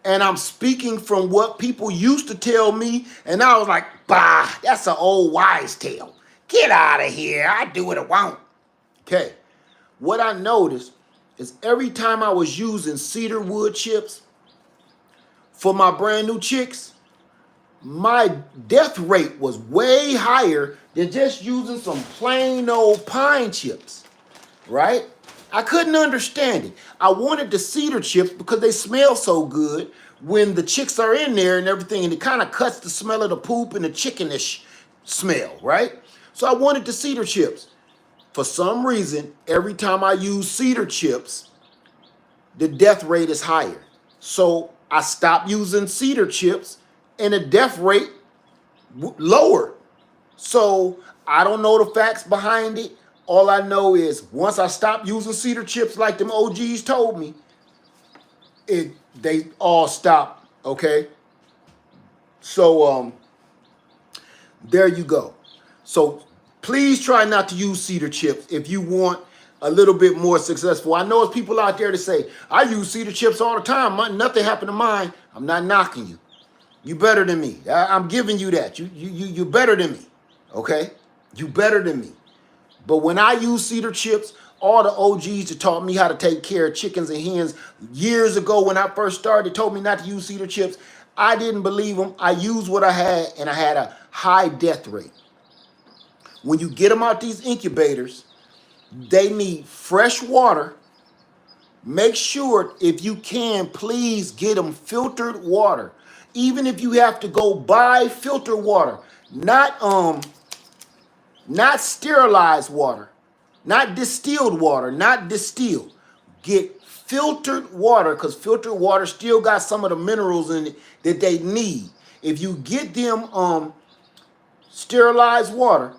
and I'm speaking from what people used to tell me, and I was like, bah, that's an old wise tale. Get out of here. I do what I want. Okay. What I noticed is every time I was using cedar wood chips for my brand new chicks, my death rate was way higher than just using some plain old pine chips, right? I couldn't understand it. I wanted the cedar chips because they smell so good when the chicks are in there and everything, and it kind of cuts the smell of the poop and the chickenish smell, right? So I wanted the cedar chips. For some reason, every time I use cedar chips, the death rate is higher. So I stopped using cedar chips and the death rate lowered. So I don't know the facts behind it. All I know is once I stopped using cedar chips like them OGs told me, they all stopped, okay? So there you go. So please try not to use cedar chips if you want a little bit more successful. I know there's people out there that say, I use cedar chips all the time. Nothing happened to mine. I'm not knocking you. You better than me. I'm giving you that. You better than me, okay? You better than me. But when I use cedar chips, all the OGs that taught me how to take care of chickens and hens years ago when I first started, told me not to use cedar chips. I didn't believe them. I used what I had, and I had a high death rate. When you get them out these incubators, they need fresh water. Make sure, if you can, please get them filtered water. Even if you have to go buy filtered water, not sterilized water, not distilled water, not distilled. Get filtered water, because filtered water still got some of the minerals in it that they need. If you get them sterilized water,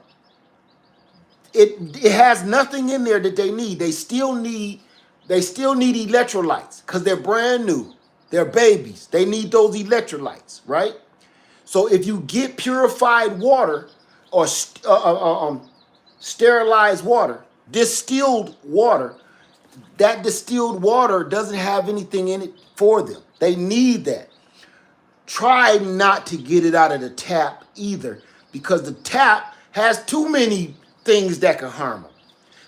it has nothing in there that they need. They still need electrolytes because they're brand new. They're babies. They need those electrolytes, right? So if you get purified water or sterilized water, distilled water, that distilled water doesn't have anything in it for them. They need that. Try not to get it out of the tap either, because the tap has too many things that can harm them.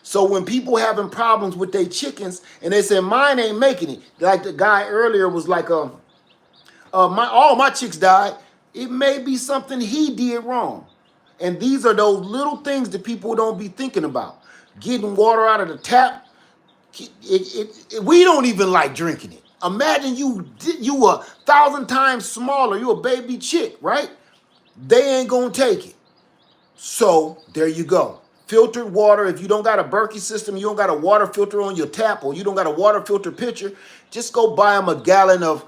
So when people having problems with their chickens and they say mine ain't making it, like the guy earlier was like, all my chicks died. It may be something he did wrong. And these are those little things that people don't be thinking about. Getting water out of the tap, we don't even like drinking it. Imagine you 1,000 times smaller, you a baby chick, right? They ain't gonna take it. So there you go. Filtered water. If you don't got a Berkey system, you don't got a water filter on your tap, or you don't got a water filter pitcher, just go buy them a gallon of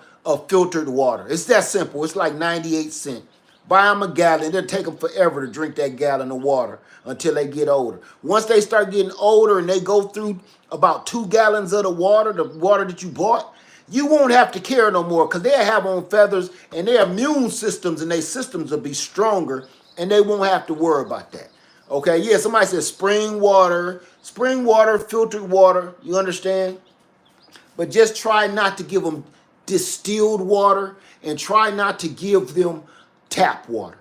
filtered water. It's that simple. It's like 98 cents. Buy them a gallon. It'll take them forever to drink that gallon of water until they get older. Once they start getting older and they go through about 2 gallons of the water that you bought, you won't have to care no more, because they'll have on feathers and their immune systems and their systems will be stronger, and they won't have to worry about that. Okay, yeah, somebody says spring water, filtered water, you understand? But just try not to give them distilled water, and try not to give them tap water.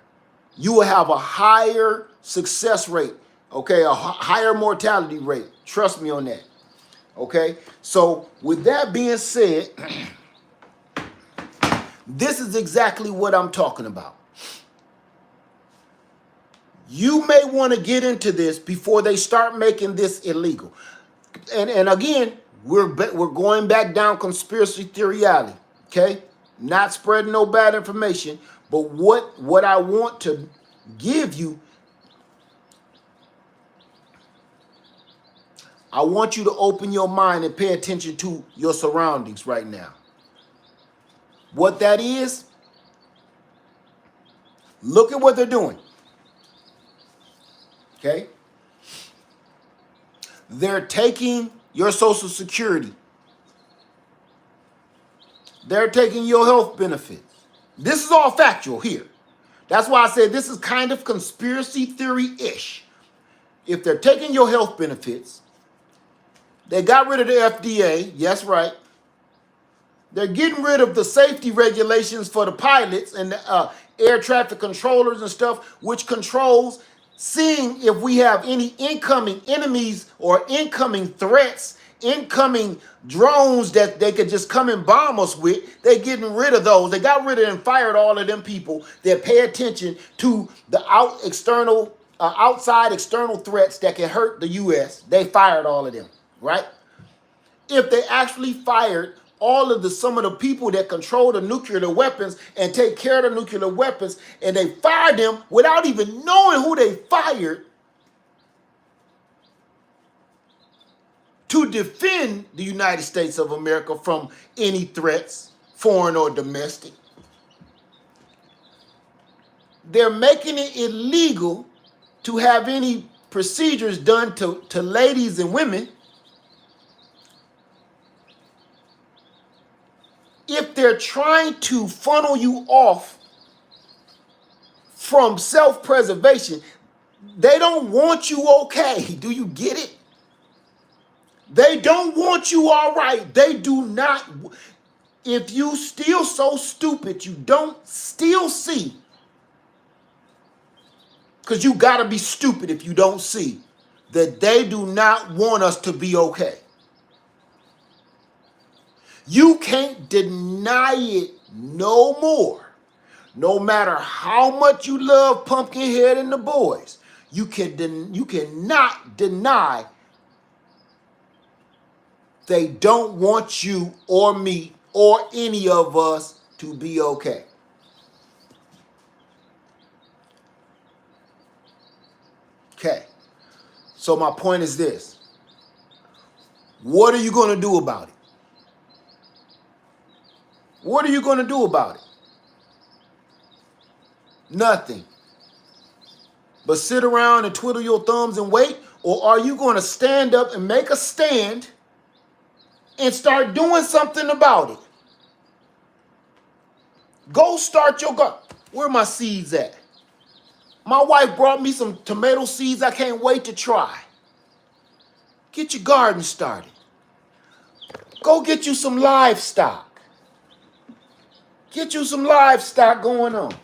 You will have a higher success rate, okay, a higher mortality rate. Trust me on that, okay? So with that being said, this is exactly what I'm talking about. You may want to get into this before they start making this illegal. And again, we're going back down conspiracy theory alley, okay? Not spreading no bad information, but what I want to give you, I want you to open your mind and pay attention to your surroundings right now. What that is Look at what they're doing. Okay? They're taking your Social Security. They're taking your health benefits. This is all factual here. That's why I said this is kind of conspiracy theory-ish. If they're taking your health benefits, they got rid of the FDA. Yes, right. They're getting rid of the safety regulations for the pilots and the air traffic controllers and stuff, which controls seeing if we have any incoming enemies or incoming threats, incoming drones that they could just come and bomb us with. They're getting rid of those. They got rid of and fired all of them people that pay attention to the outside external threats that can hurt the U.S. They fired all of them, right? If they actually fired all of some of the people that control the nuclear weapons and take care of the nuclear weapons, and they fired them without even knowing who they fired to defend the United States of America from any threats, foreign or domestic. They're making it illegal to have any procedures done to ladies and women if they're trying to funnel you off from self-preservation. They don't want you okay. Do you get it? They don't want you all right. They do not. If you still so stupid, you don't still see. Because you got to be stupid if you don't see that they do not want us to be okay. You can't deny it no more. No matter how much you love Pumpkinhead and the boys, you cannot deny they don't want you or me or any of us to be okay. Okay. So my point is this. What are you going to do about it? What are you going to do about it? Nothing. But sit around and twiddle your thumbs and wait? Or are you going to stand up and make a stand and start doing something about it? Go start your garden. Where are my seeds at? My wife brought me some tomato seeds I can't wait to try. Get your garden started. Go get you some livestock. Get you some livestock going on.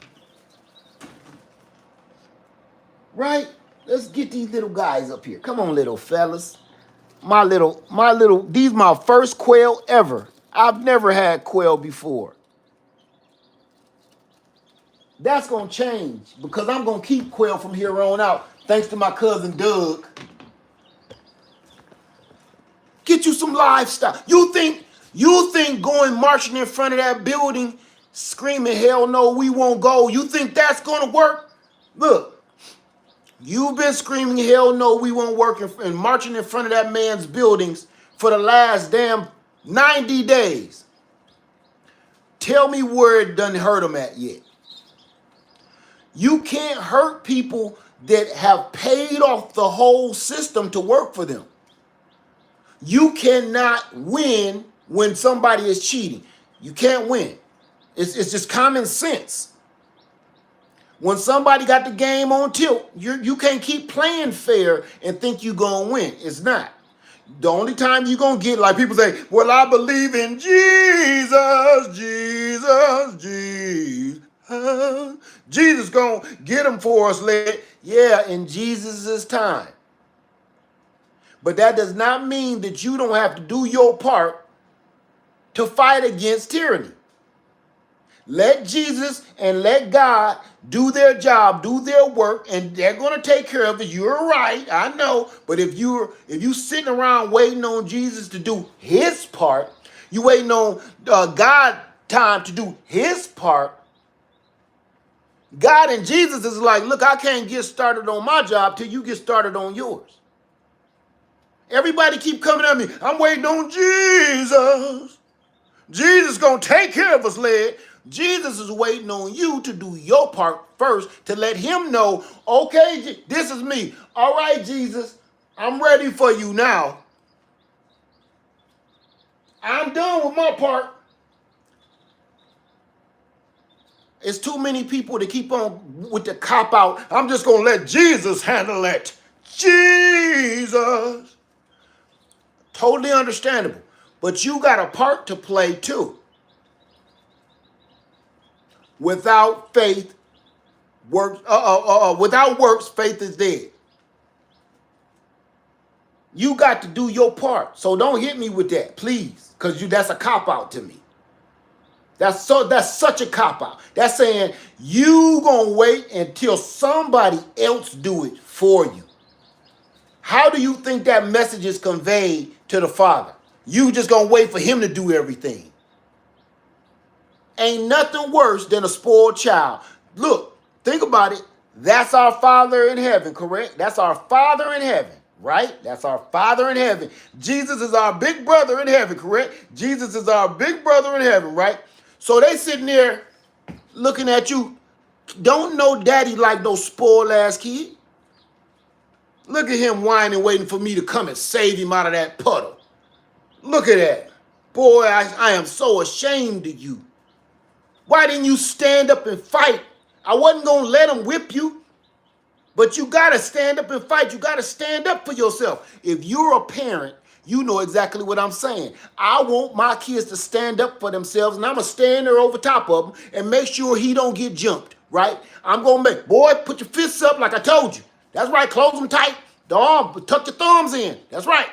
Right? Let's get these little guys up here. Come on, little fellas. These my first quail ever. I've never had quail before. That's going to change because I'm going to keep quail from here on out, thanks to my cousin Doug. Get you some livestock. You think going marching in front of that building, screaming, hell no, we won't go, you think that's going to work? Look, you've been screaming, hell no, we won't work, and marching in front of that man's buildings for the last damn 90 days. Tell me where it doesn't hurt them at yet. You can't hurt people that have paid off the whole system to work for them. You cannot win when somebody is cheating. You can't win. It's just common sense. When somebody got the game on tilt, you can't keep playing fair and think you're going to win. It's not. The only time you're going to get, like people say, well, I believe in Jesus, Jesus, Jesus. Jesus going to get them for us later. Yeah, in Jesus' time. But that does not mean that you don't have to do your part to fight against tyranny. Let Jesus and let God do their job, do their work, and they're going to take care of it. You're right, I know. But if you sitting around waiting on Jesus to do his part, you waiting on God time to do his part, God and Jesus is like, look, I can't get started on my job till you get started on yours. Everybody keep coming at me. I'm waiting on Jesus. Jesus going to take care of us, lad. Jesus is waiting on you to do your part first to let him know, okay, this is me. All right, Jesus, I'm ready for you now. I'm done with my part. It's too many people to keep on with the cop out. I'm just going to let Jesus handle it. Jesus. Totally understandable. But you got a part to play too. Without faith, without works, faith is dead. You got to do your part. So don't hit me with that, please, because that's a cop out to me. That's such a cop out. That's saying you gonna wait until somebody else do it for you. How do you think that message is conveyed to the Father? You just gonna wait for him to do everything. Ain't nothing worse than a spoiled child. Look, think about it. That's our Father in heaven, correct? That's our Father in heaven, right? That's our Father in heaven. Jesus is our big brother in heaven, correct? Jesus is our big brother in heaven, right? So they sitting there looking at you. Don't know daddy like no spoiled ass kid. Look at him whining, waiting for me to come and save him out of that puddle. Look at that. Boy, I am so ashamed of you. Why didn't you stand up and fight? I wasn't going to let him whip you. But you got to stand up and fight. You got to stand up for yourself. If you're a parent, you know exactly what I'm saying. I want my kids to stand up for themselves, and I'm going to stand there over top of them and make sure he don't get jumped, right? I'm going to boy, put your fists up like I told you. That's right, close them tight. The arm, tuck your thumbs in. That's right.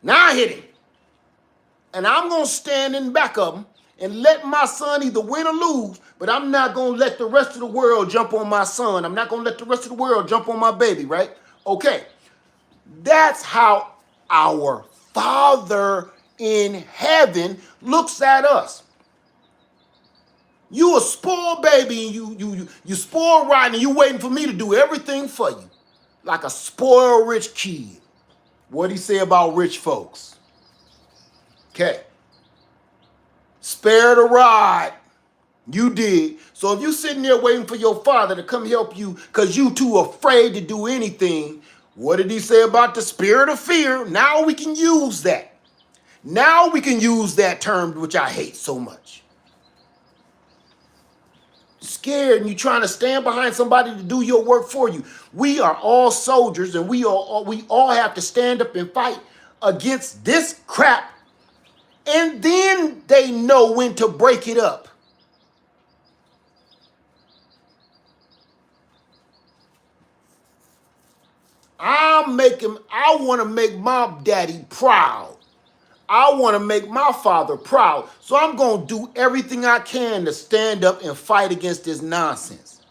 Now I hit him. And I'm going to stand in back of him and let my son either win or lose, but I'm not going to let the rest of the world jump on my son. I'm not going to let the rest of the world jump on my baby, right? Okay. That's how our Father in heaven looks at us. You a spoiled baby and you spoiled rotten and you waiting for me to do everything for you. Like a spoiled rich kid. What'd he say about rich folks? Okay. Spare the rod. You did. So if you sitting there waiting for your father to come help you because you too afraid to do anything, what did he say about the spirit of fear? Now we can use that. Now we can use that term, which I hate so much. Scared and you trying to stand behind somebody to do your work for you. We are all soldiers and we all have to stand up and fight against this crap. And then they know when to break it up. I want to make my daddy proud. I want to make my father proud. So I'm going to do everything I can to stand up and fight against this nonsense.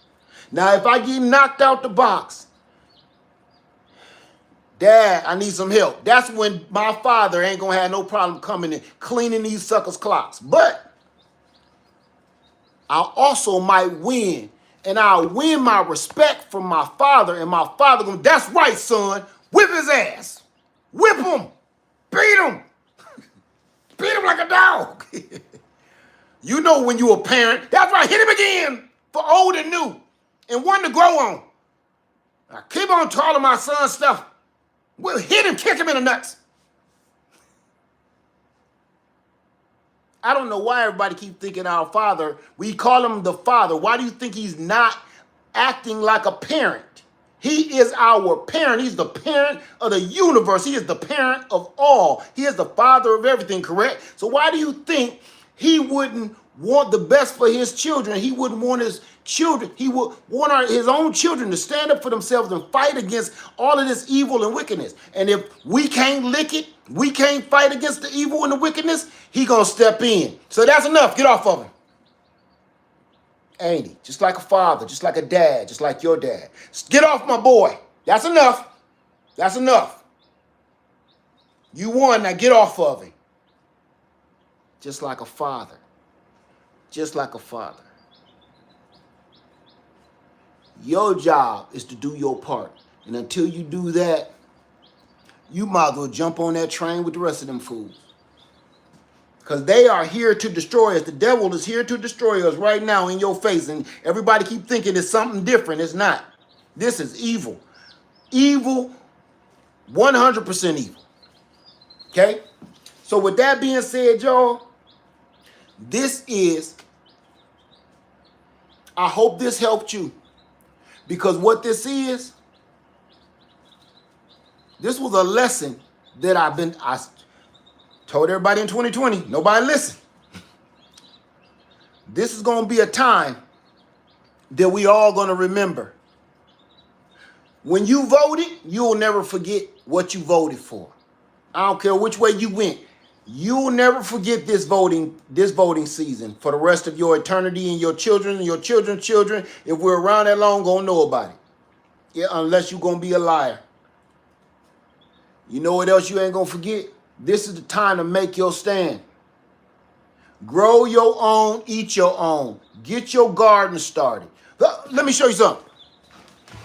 Now, if I get knocked out the box, Dad, I need some help. That's when my father ain't going to have no problem coming and cleaning these suckers' clocks. But I also might win. And I'll win my respect from my father. And my father going, that's right, son. Whip his ass. Whip him. Beat him. Beat him like a dog. You know when you a parent. That's right. Hit him again for old and new. And one to grow on. I keep on telling my son stuff. We'll hit him, kick him in the nuts. I don't know why everybody keep thinking our father, we call him the father. Why do you think he's not acting like a parent? He is our parent. He's the parent of the universe. He is the parent of all. He is the father of everything, correct? So why do you think he wouldn't want the best for his children? He wouldn't want his children. He would want his own children to stand up for themselves and fight against all of this evil and wickedness. And if we can't lick it, we can't fight against the evil and the wickedness, he gonna step in. So that's enough. Get off of him. Ain't he? Just like a father, just like a dad, just like your dad. Get off my boy. That's enough. That's enough. You won, now get off of him. Just like a father. Just like a father. Your job is to do your part. And until you do that, you might as well jump on that train with the rest of them fools. Because they are here to destroy us. The devil is here to destroy us right now in your face. And everybody keep thinking it's something different. It's not. This is evil. Evil, 100% evil. Okay? So with that being said, y'all, I hope this helped you. Because what this was a lesson that I told everybody in 2020, nobody listened. This is going to be a time that we all going to remember. When you voted, you'll never forget what you voted for. I don't care which way you went. You'll never forget this voting season for the rest of your eternity, and your children and your children's children, if we're around that long, gonna know about it. Yeah, unless you're gonna be a liar. You know what else you ain't gonna forget? This is the time to make your stand. Grow your own, eat your own. Get your garden started. Let me show you something.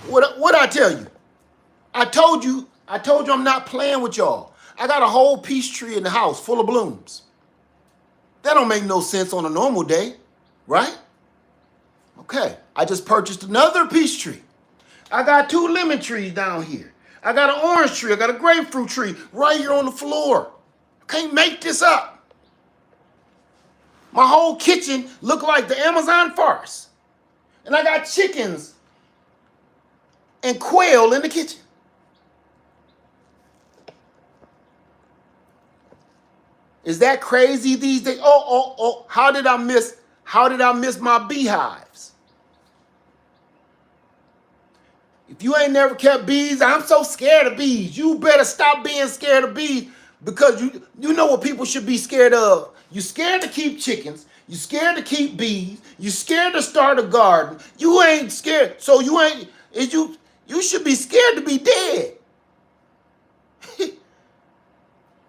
What I tell you? I told you I'm not playing with y'all. I got a whole peach tree in the house full of blooms. That don't make no sense on a normal day, right? Okay, I just purchased another peach tree. I got 2 lemon trees down here. I got an orange tree. I got a grapefruit tree right here on the floor. Can't make this up. My whole kitchen look like the Amazon forest. And I got chickens and quail in the kitchen. Is that crazy these days? Oh, how did I miss my beehives? If you ain't never kept bees, I'm so scared of bees. You better stop being scared of bees, because you know what people should be scared of. You scared to keep chickens. You scared to keep bees. You scared to start a garden. You ain't scared. So you should be scared to be dead.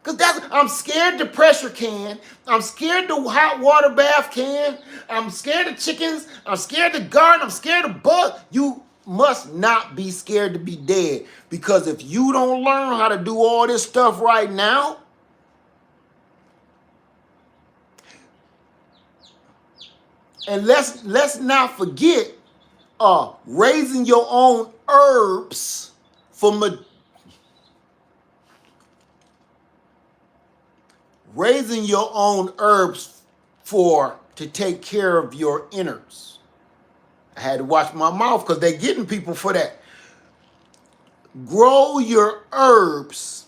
Because I'm scared the pressure can. I'm scared the hot water bath can. I'm scared of chickens. I'm scared of garden. I'm scared of bugs. You must not be scared to be dead. Because if you don't learn how to do all this stuff right now, and let's not forget raising your own herbs to take care of your innards. I had to watch my mouth because they're getting people for that. Grow your herbs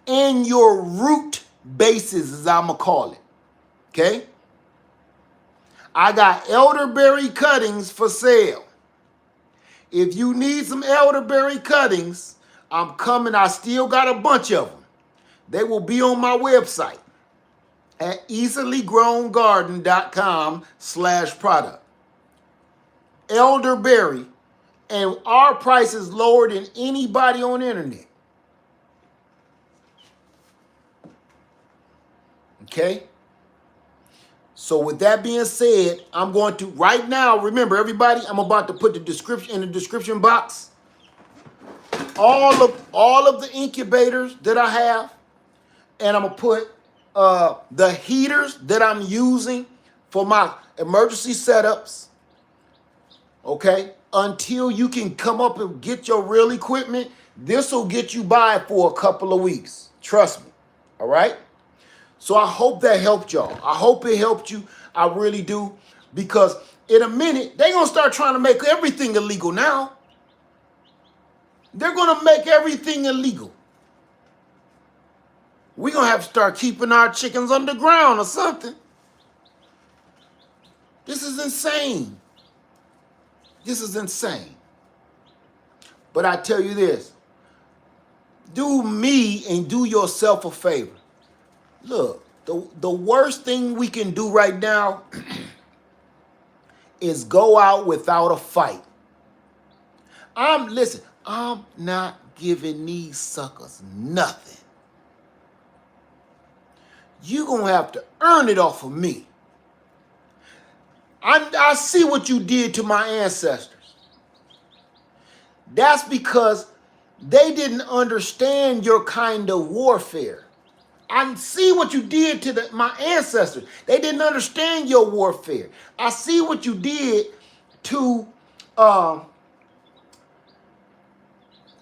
in your root bases, as I'm going to call it. Okay? I got elderberry cuttings for sale. If you need some elderberry cuttings, I'm coming. I still got a bunch of them. They will be on my website at easilygrowngarden.com/product. Elderberry, and our price is lower than anybody on the internet. Okay? So with that being said, I'm going to, right now, remember everybody, I'm about to put the description in the description box. All of the incubators that I have, and I'm going to put the heaters that I'm using for my emergency setups. Okay? Until you can come up and get your real equipment, this will get you by for a couple of weeks. Trust me. All right? So I hope that helped y'all. I hope it helped you. I really do. Because in a minute, they're going to start trying to make everything illegal now. They're going to make everything illegal. We're going to have to start keeping our chickens underground or something. This is insane. This is insane. But I tell you this. Do me and do yourself a favor. Look, the worst thing we can do right now is go out without a fight. Listen, I'm not giving these suckers nothing. You're going to have to earn it off of me. I see what you did to my ancestors. That's because they didn't understand your kind of warfare. I see what you did to my ancestors. They didn't understand your warfare. I see what you did to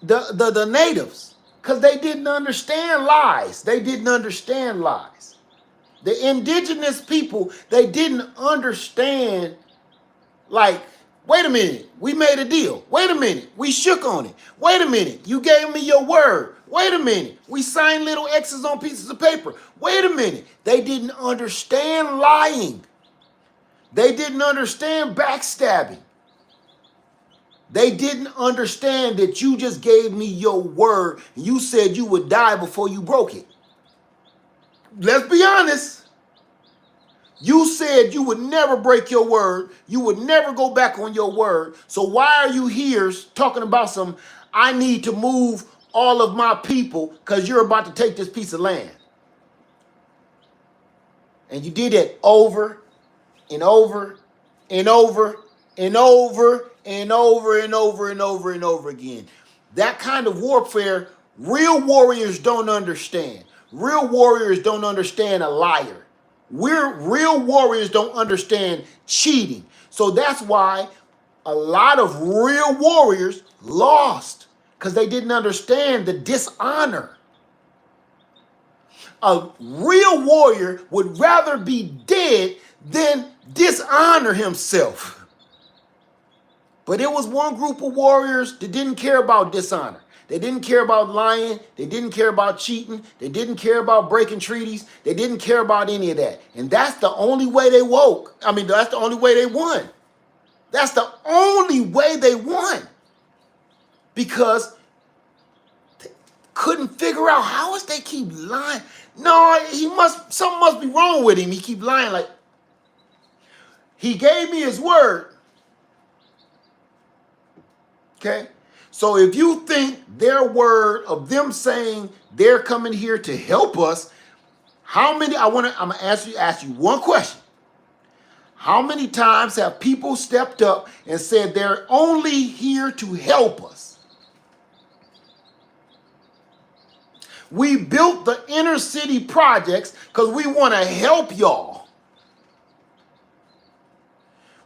the natives, because they didn't understand lies. They didn't understand lies. The indigenous people, they didn't understand, like, wait a minute, we made a deal. Wait a minute, we shook on it. Wait a minute, you gave me your word. Wait a minute, we signed little X's on pieces of paper. Wait a minute, they didn't understand lying. They didn't understand backstabbing. They didn't understand that you just gave me your word and you said you would die before you broke it. Let's be honest. You said you would never break your word. You would never go back on your word. So why are you here talking about I need to move all of my people because you're about to take this piece of land? And you did it over and over and over and over and over and over and over and over again. That kind of warfare, real warriors don't understand. Real warriors don't understand a liar. Real warriors don't understand cheating. So that's why a lot of real warriors lost, because they didn't understand the dishonor. A real warrior would rather be dead than dishonor himself. But it was one group of warriors that didn't care about dishonor. They didn't care about lying. They didn't care about cheating. They didn't care about breaking treaties. They didn't care about any of that. And that's the only way they woke. I mean, that's the only way they won. That's the only way they won. Because they couldn't figure out how is they keep lying. No, something must be wrong with him. He keep lying. Like, he gave me his word. Okay? So if you think their word of them saying they're coming here to help us, I'm gonna ask you one question. How many times have people stepped up and said they're only here to help us? We built the inner city projects because we want to help y'all.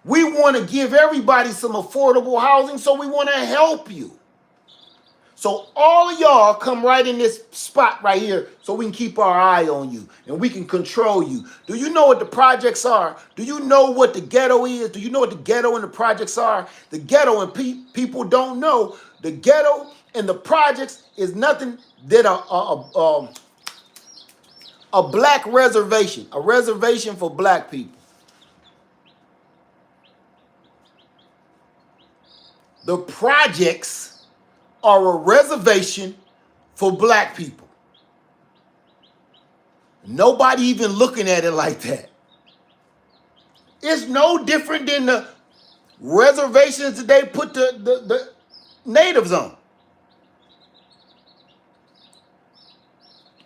We want to give everybody some affordable housing, so we want to help you. So all of y'all come right in this spot right here so we can keep our eye on you and we can control you. Do you know what the projects are? Do you know what the ghetto is? Do you know what the ghetto and the projects are? The ghetto, and people don't know, the ghetto and the projects is nothing that a black reservation, a reservation for black people. The projects are a reservation for black people. Nobody even looking at it like that. It's no different than the reservations that they put the natives on.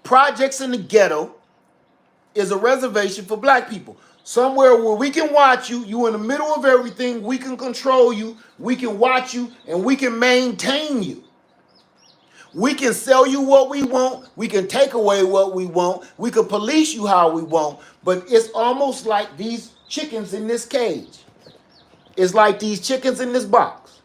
Projects in the ghetto is a reservation for black people. Somewhere where we can watch you, you in the middle of everything, we can control you, we can watch you, and we can maintain you. We can sell you what we want, we can take away what we want, we can police you how we want, but it's almost like these chickens in this cage. It's like these chickens in this box.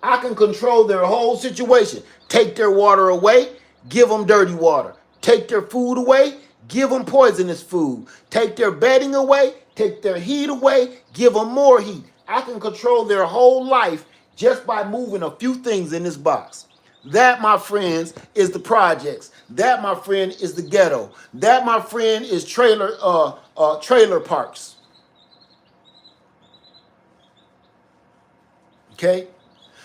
I can control their whole situation. Take their water away, give them dirty water. Take their food away, give them poisonous food. Take their bedding away, take their heat away, give them more heat. I can control their whole life just by moving a few things in this box. That, my friends, is the projects. That, my friend, is the ghetto. That, my friend, is trailer parks. Okay?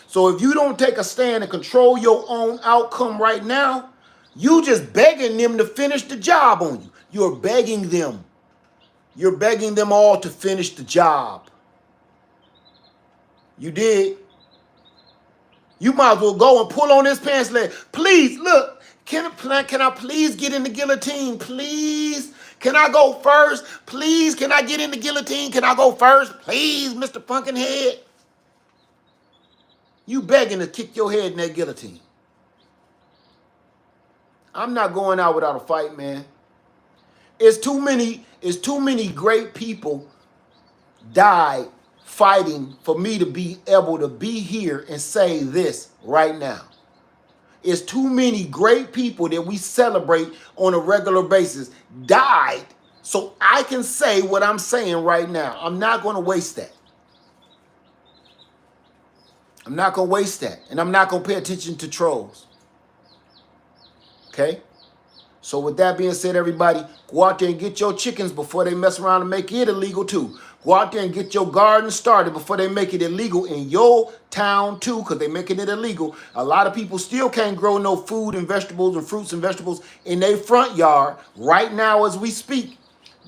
So if you don't take a stand and control your own outcome right now, you just begging them to finish the job on you. You're begging them. You're begging them all to finish the job. You did. You might as well go and pull on this pants leg. Please, look, can I please get in the guillotine? Please, can I go first? Please, can I get in the guillotine? Can I go first? Please, Mr. Pumpkinhead. You begging to kick your head in that guillotine. I'm not going out without a fight, man. It's too many great people died fighting for me to be able to be here and say this right now. It's too many great people that we celebrate on a regular basis died so I can say what I'm saying right now. I'm not going to waste that. I'm not going to waste that. And I'm not going to pay attention to trolls. Okay? So with that being said, everybody, go out there and get your chickens before they mess around and make it illegal too. Go out there and get your garden started before they make it illegal in your town too, because they're making it illegal. A lot of people still can't grow no food and vegetables and fruits and vegetables in their front yard right now as we speak.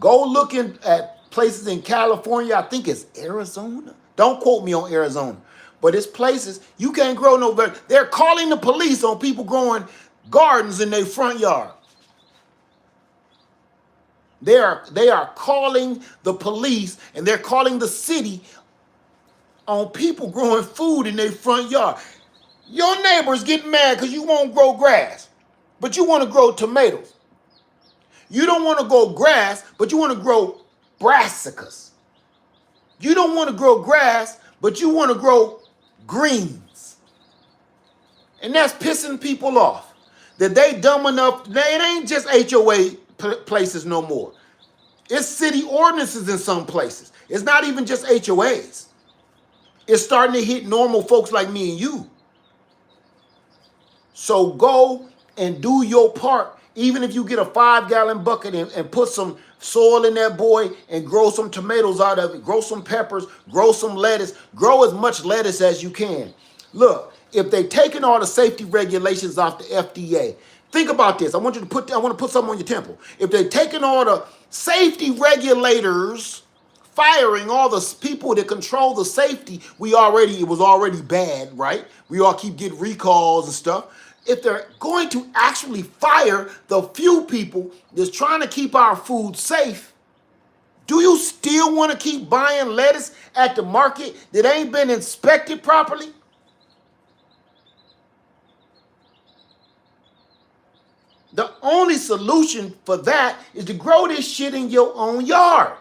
Go looking at places in California. I think it's Arizona. Don't quote me on Arizona. But it's places you can't grow no vegetables. They're calling the police on people growing gardens in their front yard. They are calling the police and they're calling the city on people growing food in their front yard. Your neighbors get mad because you won't grow grass, but you want to grow tomatoes. You don't want to grow grass, but you want to grow brassicas. You don't want to grow grass, but you want to grow greens. And that's pissing people off. That they dumb enough, it ain't just HOA places no more. It's city ordinances in some places. It's not even just HOAs. It's starting to hit normal folks like me and you. So go and do your part. Even if you get a 5-gallon bucket and put some soil in that boy and grow some tomatoes out of it, grow some peppers, grow some lettuce, grow as much lettuce as you can. Look, if they've taken all the safety regulations off the FDA, think about this. I want to put something on your temple. If they've taken all the safety regulators, firing all the people that control the safety, it was already bad, right? We all keep getting recalls and stuff. If they're going to actually fire the few people that's trying to keep our food safe, do you still want to keep buying lettuce at the market that ain't been inspected properly? The only solution for that is to grow this shit in your own yard.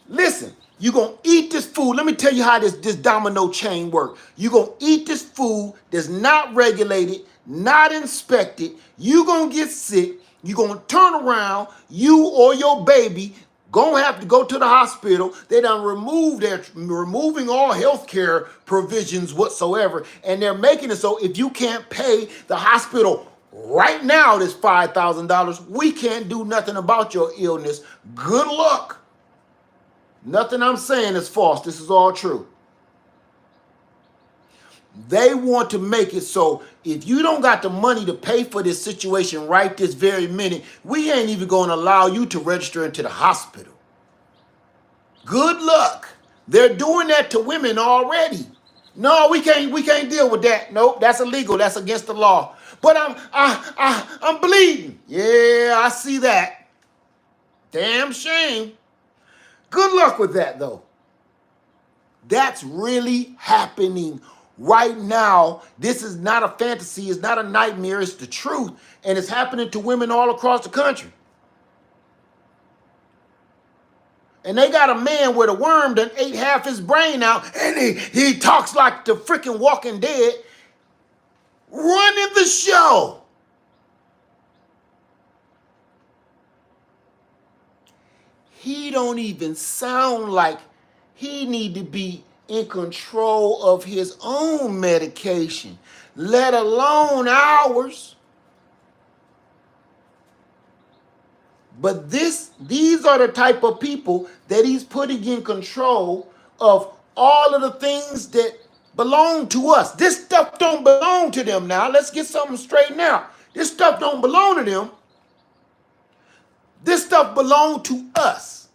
Listen, you're going to eat this food. Let me tell you how this domino chain works. You're going to eat this food that's not regulated, not inspected. You're going to get sick. You're going to turn around. You or your baby going to have to go to the hospital. They done removing all health care provisions whatsoever. And they're making it so if you can't pay the hospital right now this $5,000, we can't do nothing about your illness. Good luck. Nothing I'm saying is false. This is all true. They want to make it so if you don't got the money to pay for this situation right this very minute, we ain't even going to allow you to register into the hospital. Good luck. They're doing that to women already. No, we can't deal with that. Nope, that's illegal. That's against the law. But I'm bleeding. Yeah, I see that. Damn shame. Good luck with that, though. That's really happening right now. This is not a fantasy. It's not a nightmare. It's the truth. And it's happening to women all across the country. And they got a man where the worm done ate half his brain out, and he talks like the freaking Walking Dead, running the show. He don't even sound like he need to be in control of his own medication, let alone ours. But these are the type of people that he's putting in control of all of the things that belong to us. This stuff don't belong to them now. Let's get something straightened out. This stuff don't belong to them. This stuff belongs to us.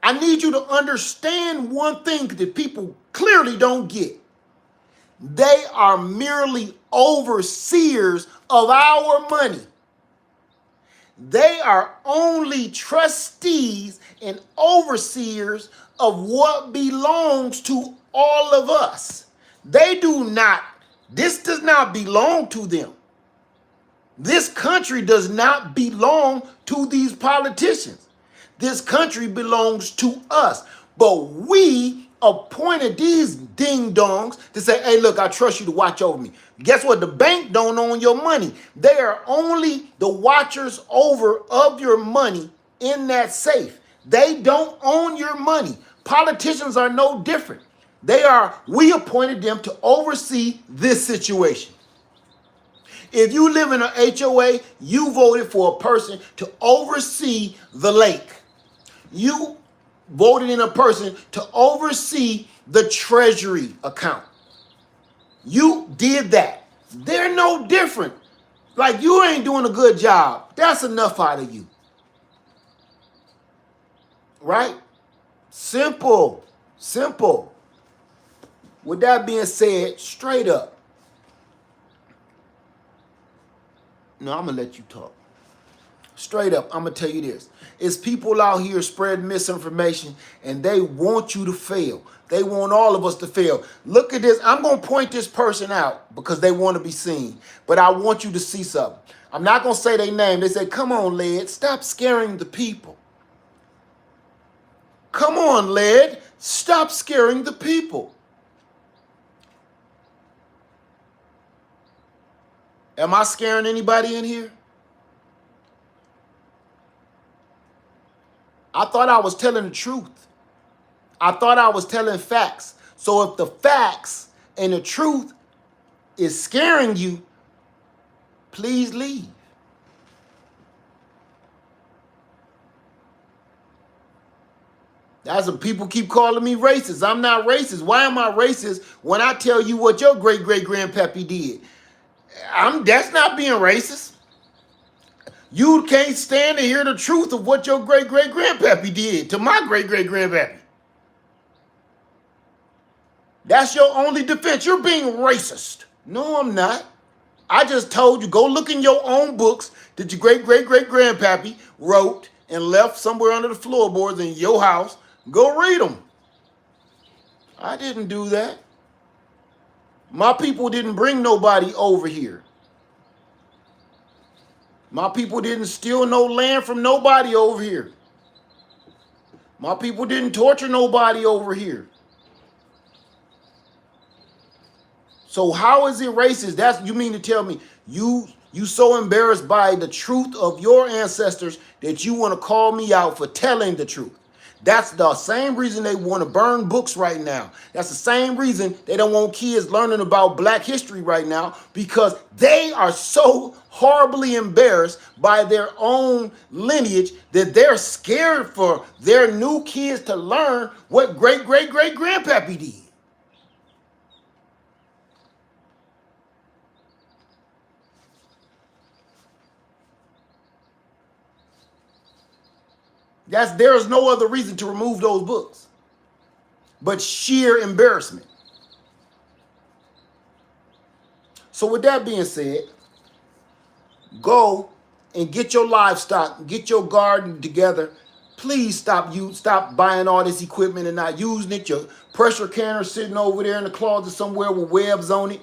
I need you to understand one thing that people clearly don't get. They are merely overseers of our money. They are only trustees and overseers of what belongs to all of us. This does not belong to them. This country does not belong to these politicians. This country belongs to us. But we appointed these ding-dongs to say, hey, look, I trust you to watch over me. Guess what? The bank don't own your money. They are only the watchers over of your money in that safe. They don't own your money. Politicians are no different. We appointed them to oversee this situation. If you live in an HOA, you voted for a person to oversee the lake. You voted in a person to oversee the treasury account. You did that. They're no different. Like, you ain't doing a good job. That's enough out of you. Right? Simple. Simple. With that being said, straight up. No, I'm going to let you talk. Straight up, I'm going to tell you this. It's people out here spreading misinformation, and they want you to fail. They want all of us to fail. Look at this. I'm going to point this person out because they want to be seen. But I want you to see something. I'm not going to say their name. They say, come on, Led. Stop scaring the people. Come on, Led. Stop scaring the people. Am I scaring anybody in here? I thought I was telling the truth. I thought I was telling facts. So if the facts and the truth is scaring you, please leave. That's what people keep calling me racist. I'm not racist. Why am I racist when I tell you what your great-great-grandpappy did? That's not being racist. You can't stand to hear the truth of what your great-great-grandpappy did to my great-great-grandpappy. That's your only defense. You're being racist. No, I'm not. I just told you, go look in your own books that your great-great-great-grandpappy wrote and left somewhere under the floorboards in your house. Go read them. I didn't do that. My people didn't bring nobody over here. My people didn't steal no land from nobody over here. My people didn't torture nobody over here. So how is it racist? You mean to tell me you so embarrassed by the truth of your ancestors that you want to call me out for telling the truth? That's the same reason they want to burn books right now. That's the same reason they don't want kids learning about Black history right now, because they are so horribly embarrassed by their own lineage that they're scared for their new kids to learn what great-great-great-grandpappy did. There is no other reason to remove those books but sheer embarrassment. So with that being said, go and get your livestock, get your garden together. Please stop buying all this equipment and not using it. Your pressure canner sitting over there in the closet somewhere with webs on it.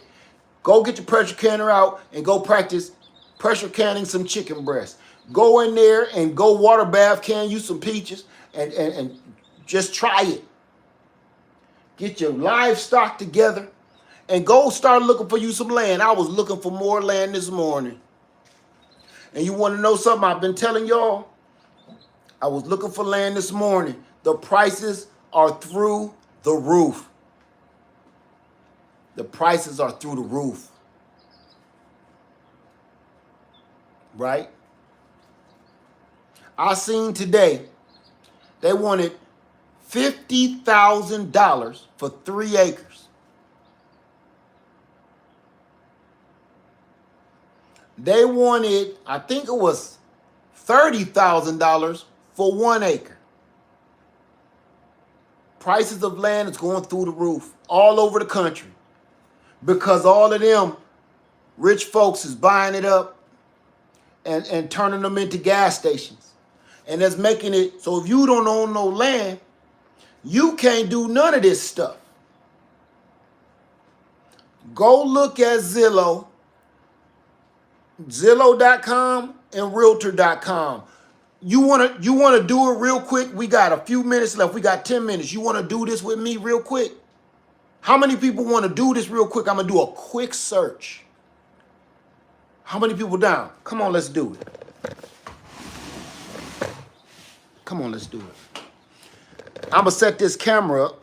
Go get your pressure canner out and go practice pressure canning some chicken breast. Go in there and go water bath can you some peaches and just try it. Get your livestock together and go start looking for you some land. I was looking for more land this morning. And you want to know something I've been telling y'all? I was looking for land this morning. The prices are through the roof. The prices are through the roof. Right? I seen today they wanted $50,000 for 3 acres. They wanted, I think it was $30,000 for 1 acre. Prices of land is going through the roof all over the country because all of them rich folks is buying it up and turning them into gas stations. And that's making it so if you don't own no land, you can't do none of this stuff. Go look at Zillow Zillow.com and Realtor.com. You wanna do it real quick? We got a few minutes left. We got 10 minutes. You wanna do this with me real quick? How many people want to do this real quick? I'm gonna do a quick search. How many people down? Come on, let's do it. Come on, let's do it. I'm gonna set this camera up.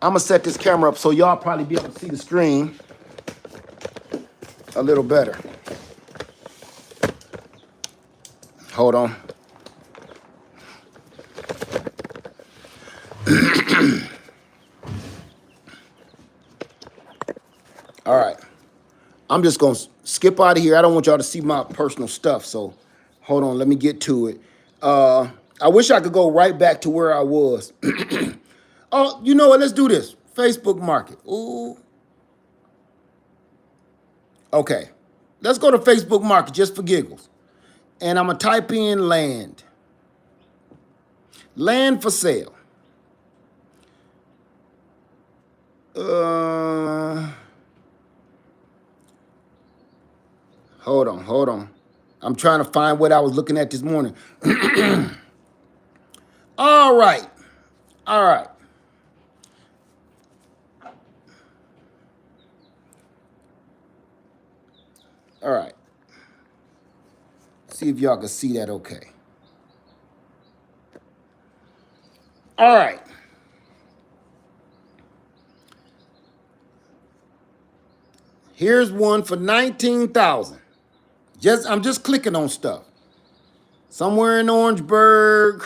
I'm gonna set this camera up so y'all probably be able to see the screen a little better. Hold on. All right. I'm just going to skip out of here. I don't want y'all to see my personal stuff. So hold on. Let me get to it. I wish I could go right back to where I was. Oh, you know what? Let's do this. Facebook Market. Ooh. Okay. Let's go to Facebook Market just for giggles. And I'm going to type in land. Land for sale. Hold on. I'm trying to find what I was looking at this morning. All right. All right. See if y'all can see that okay. All right. Here's one for 19,000. I'm just clicking on stuff. Somewhere in Orangeburg.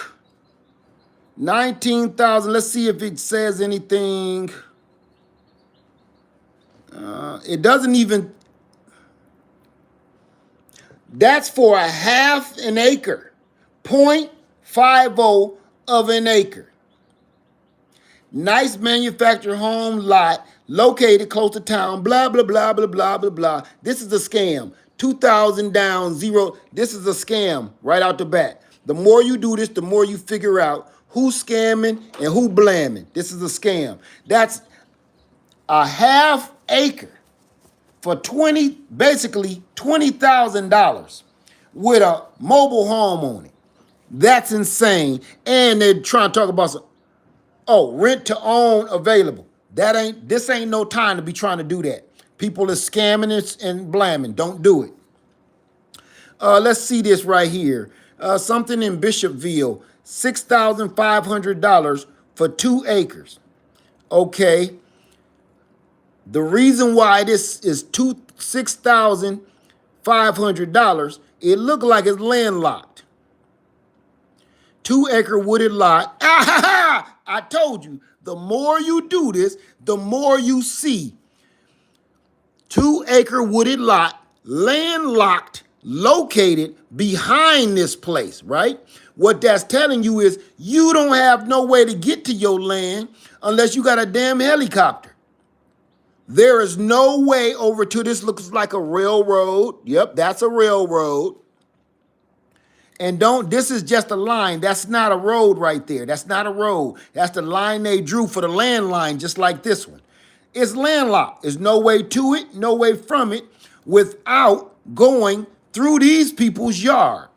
19,000. Let's see if it says anything. It doesn't even. That's for a half an acre. 0.50 of an acre. Nice manufactured home lot located close to town. Blah, blah, blah, blah, blah, blah, blah. This is a scam. 2,000 down, zero. This is a scam right out the bat. The more you do this, the more you figure out who's scamming and who blaming. This is a scam. That's a half acre for basically $20,000 with a mobile home on it. That's insane. And they're trying to talk about rent to own available. This ain't no time to be trying to do that. People are scamming and blaming. Don't do it. Let's see this right here. Something in Bishopville, $6,500 for 2 acres. Okay. The reason why this is $6,500, it looked like it's landlocked. 2-acre wooded lot. I told you, the more you do this, the more you see. 2-acre wooded lot, landlocked, located behind this place, right? What that's telling you is you don't have no way to get to your land unless you got a damn helicopter. There is no way over to this. Looks like a railroad. Yep, that's a railroad. And this is just a line. That's not a road right there. That's not a road. That's the line they drew for the landline, just like this one. It's landlocked. There's no way to it, no way from it without going through these people's yard.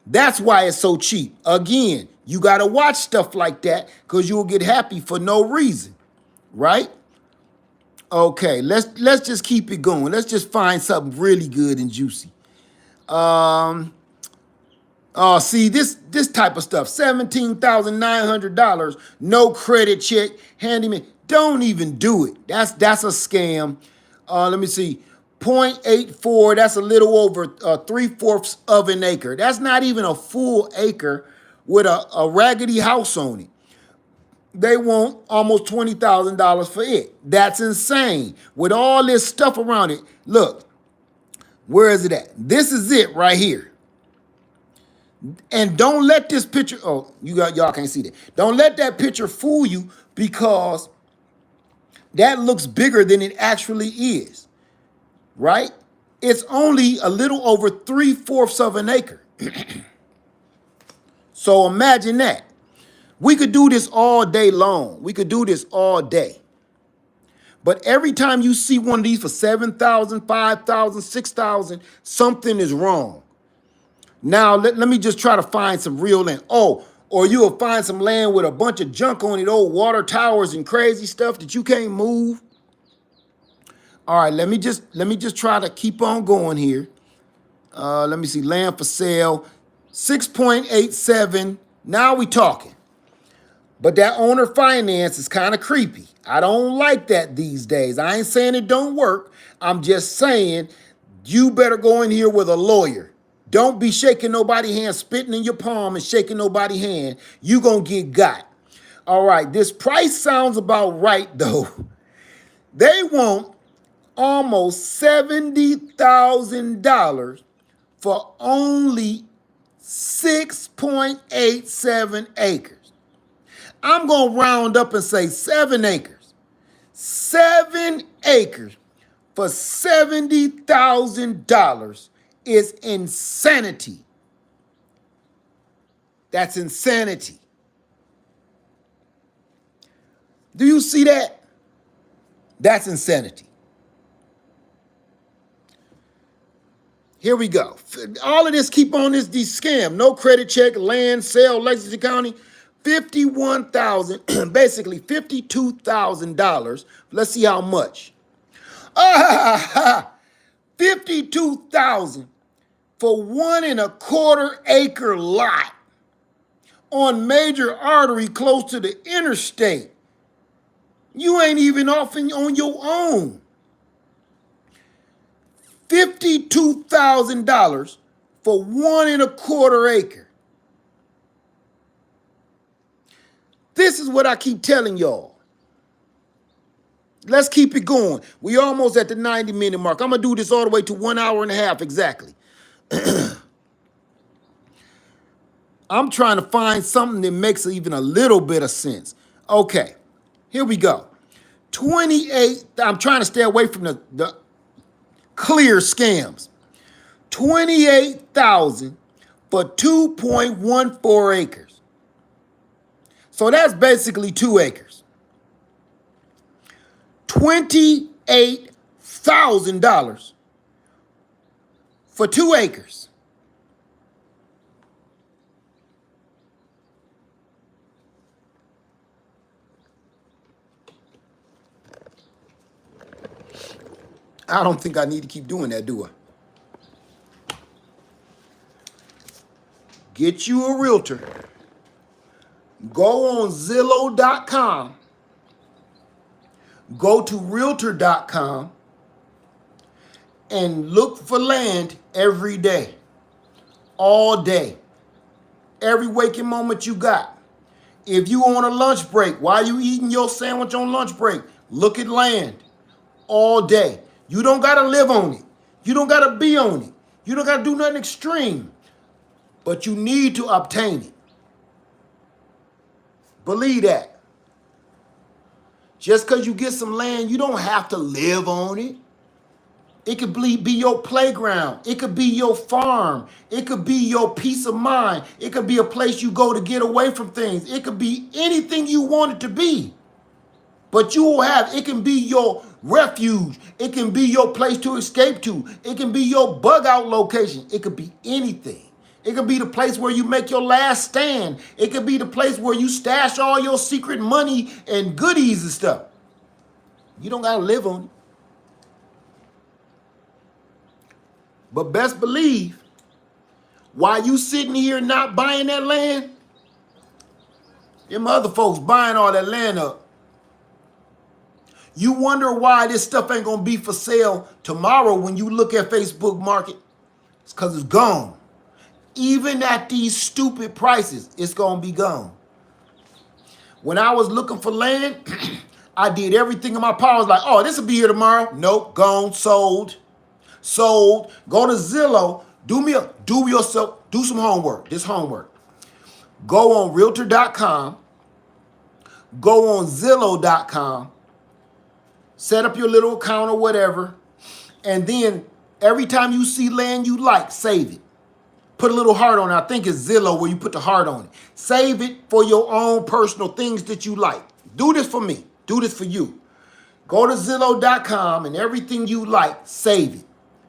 That's why it's so cheap. Again, you got to watch stuff like that because you'll get happy for no reason, right? Okay, let's just keep it going. Let's just find something really good and juicy. See this type of stuff. $17,900, no credit check, handyman. Don't even do it. That's a scam. Let me see. 0.84. That's a little over 3/4 of an acre. That's not even a full acre with a raggedy house on it. They want almost $20,000 for it. That's insane. With all this stuff around it, look, where is it at? This is it right here. And don't let this picture, y'all can't see that. Don't let that picture fool you because that looks bigger than it actually is, right? It's only a little over 3/4 of an acre. So imagine that. We could do this all day long. We could do this all day. But every time you see one of these for 7,000, 5,000, 6,000, something is wrong. Now, let me just try to find some real land. Oh, or you'll find some land with a bunch of junk on it, old water towers and crazy stuff that you can't move. All right, let me just try to keep on going here. Let me see, land for sale, 6.87. Now we talking. But that owner finance is kind of creepy. I don't like that these days. I ain't saying it don't work. I'm just saying you better go in here with a lawyer. Don't be shaking nobody's hand, spitting in your palm and shaking nobody's hand. You gonna get got. All right, this price sounds about right though. They want almost $70,000 for only 6.87 acres. I'm going to round up and say 7 acres. 7 acres for $70,000 is insanity. That's insanity. Do you see that? That's insanity. Here we go. All of this, keep on these scam. No credit check, land, sale, Lexington County. 51,000, basically $52,000. Let's see how much. 52,000 for 1.25 acre lot on major artery close to the interstate. You ain't even off on your own. $52,000 for 1.25 acre. This is what I keep telling y'all. Let's keep it going. We almost at the 90-minute mark. I'm going to do this all the way to 1 hour and a half exactly. I'm trying to find something that makes even a little bit of sense. Okay, here we go. 28, I'm trying to stay away from the clear scams. 28,000 for 2.14 acres. So that's basically 2 acres. $28,000 for 2 acres. I don't think I need to keep doing that, do I? Get you a realtor. Go on Zillow.com. Go to realtor.com and look for land every day, all day, every waking moment you got. If you on a lunch break, while you eating your sandwich on lunch break, look at land all day. You don't got to live on it. You don't got to be on it. You don't got to do nothing extreme, but you need to obtain it. Believe that. Just because you get some land, you don't have to live on it. It could be your playground. It could be your farm. It could be your peace of mind. It could be a place you go to get away from things. It could be anything you want it to be. But you will have, it can be your refuge. It can be your place to escape to. It can be your bug out location. It could be anything. It could be the place where you make your last stand. It could be the place where you stash all your secret money and goodies and stuff. You don't got to live on it. But best believe, while you sitting here not buying that land, them other folks buying all that land up. You wonder why this stuff ain't going to be for sale tomorrow when you look at Facebook Market. It's because it's gone. Even at these stupid prices, it's going to be gone. When I was looking for land, I did everything in my power. I was like, oh, this will be here tomorrow. Nope, gone, sold. Sold. Go to Zillow. Do some homework. This homework. Go on realtor.com. Go on Zillow.com. Set up your little account or whatever. And then every time you see land you like, save it. Put a little heart on it. I think it's Zillow where you put the heart on it. Save it for your own personal things that you like. Do this for me. Do this for you. Go to Zillow.com and everything you like, save it.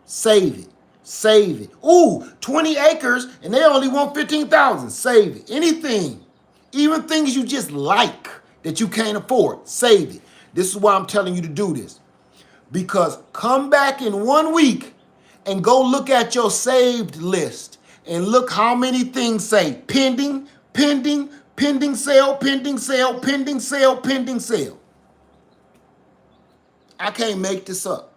Save it. Save it. Ooh, 20 acres and they only want 15,000. Save it. Anything. Even things you just like that you can't afford. Save it. This is why I'm telling you to do this. Because come back in 1 week and go look at your saved list and look how many things say pending, pending, pending sale, pending sale, pending sale, pending sale. I can't make this up.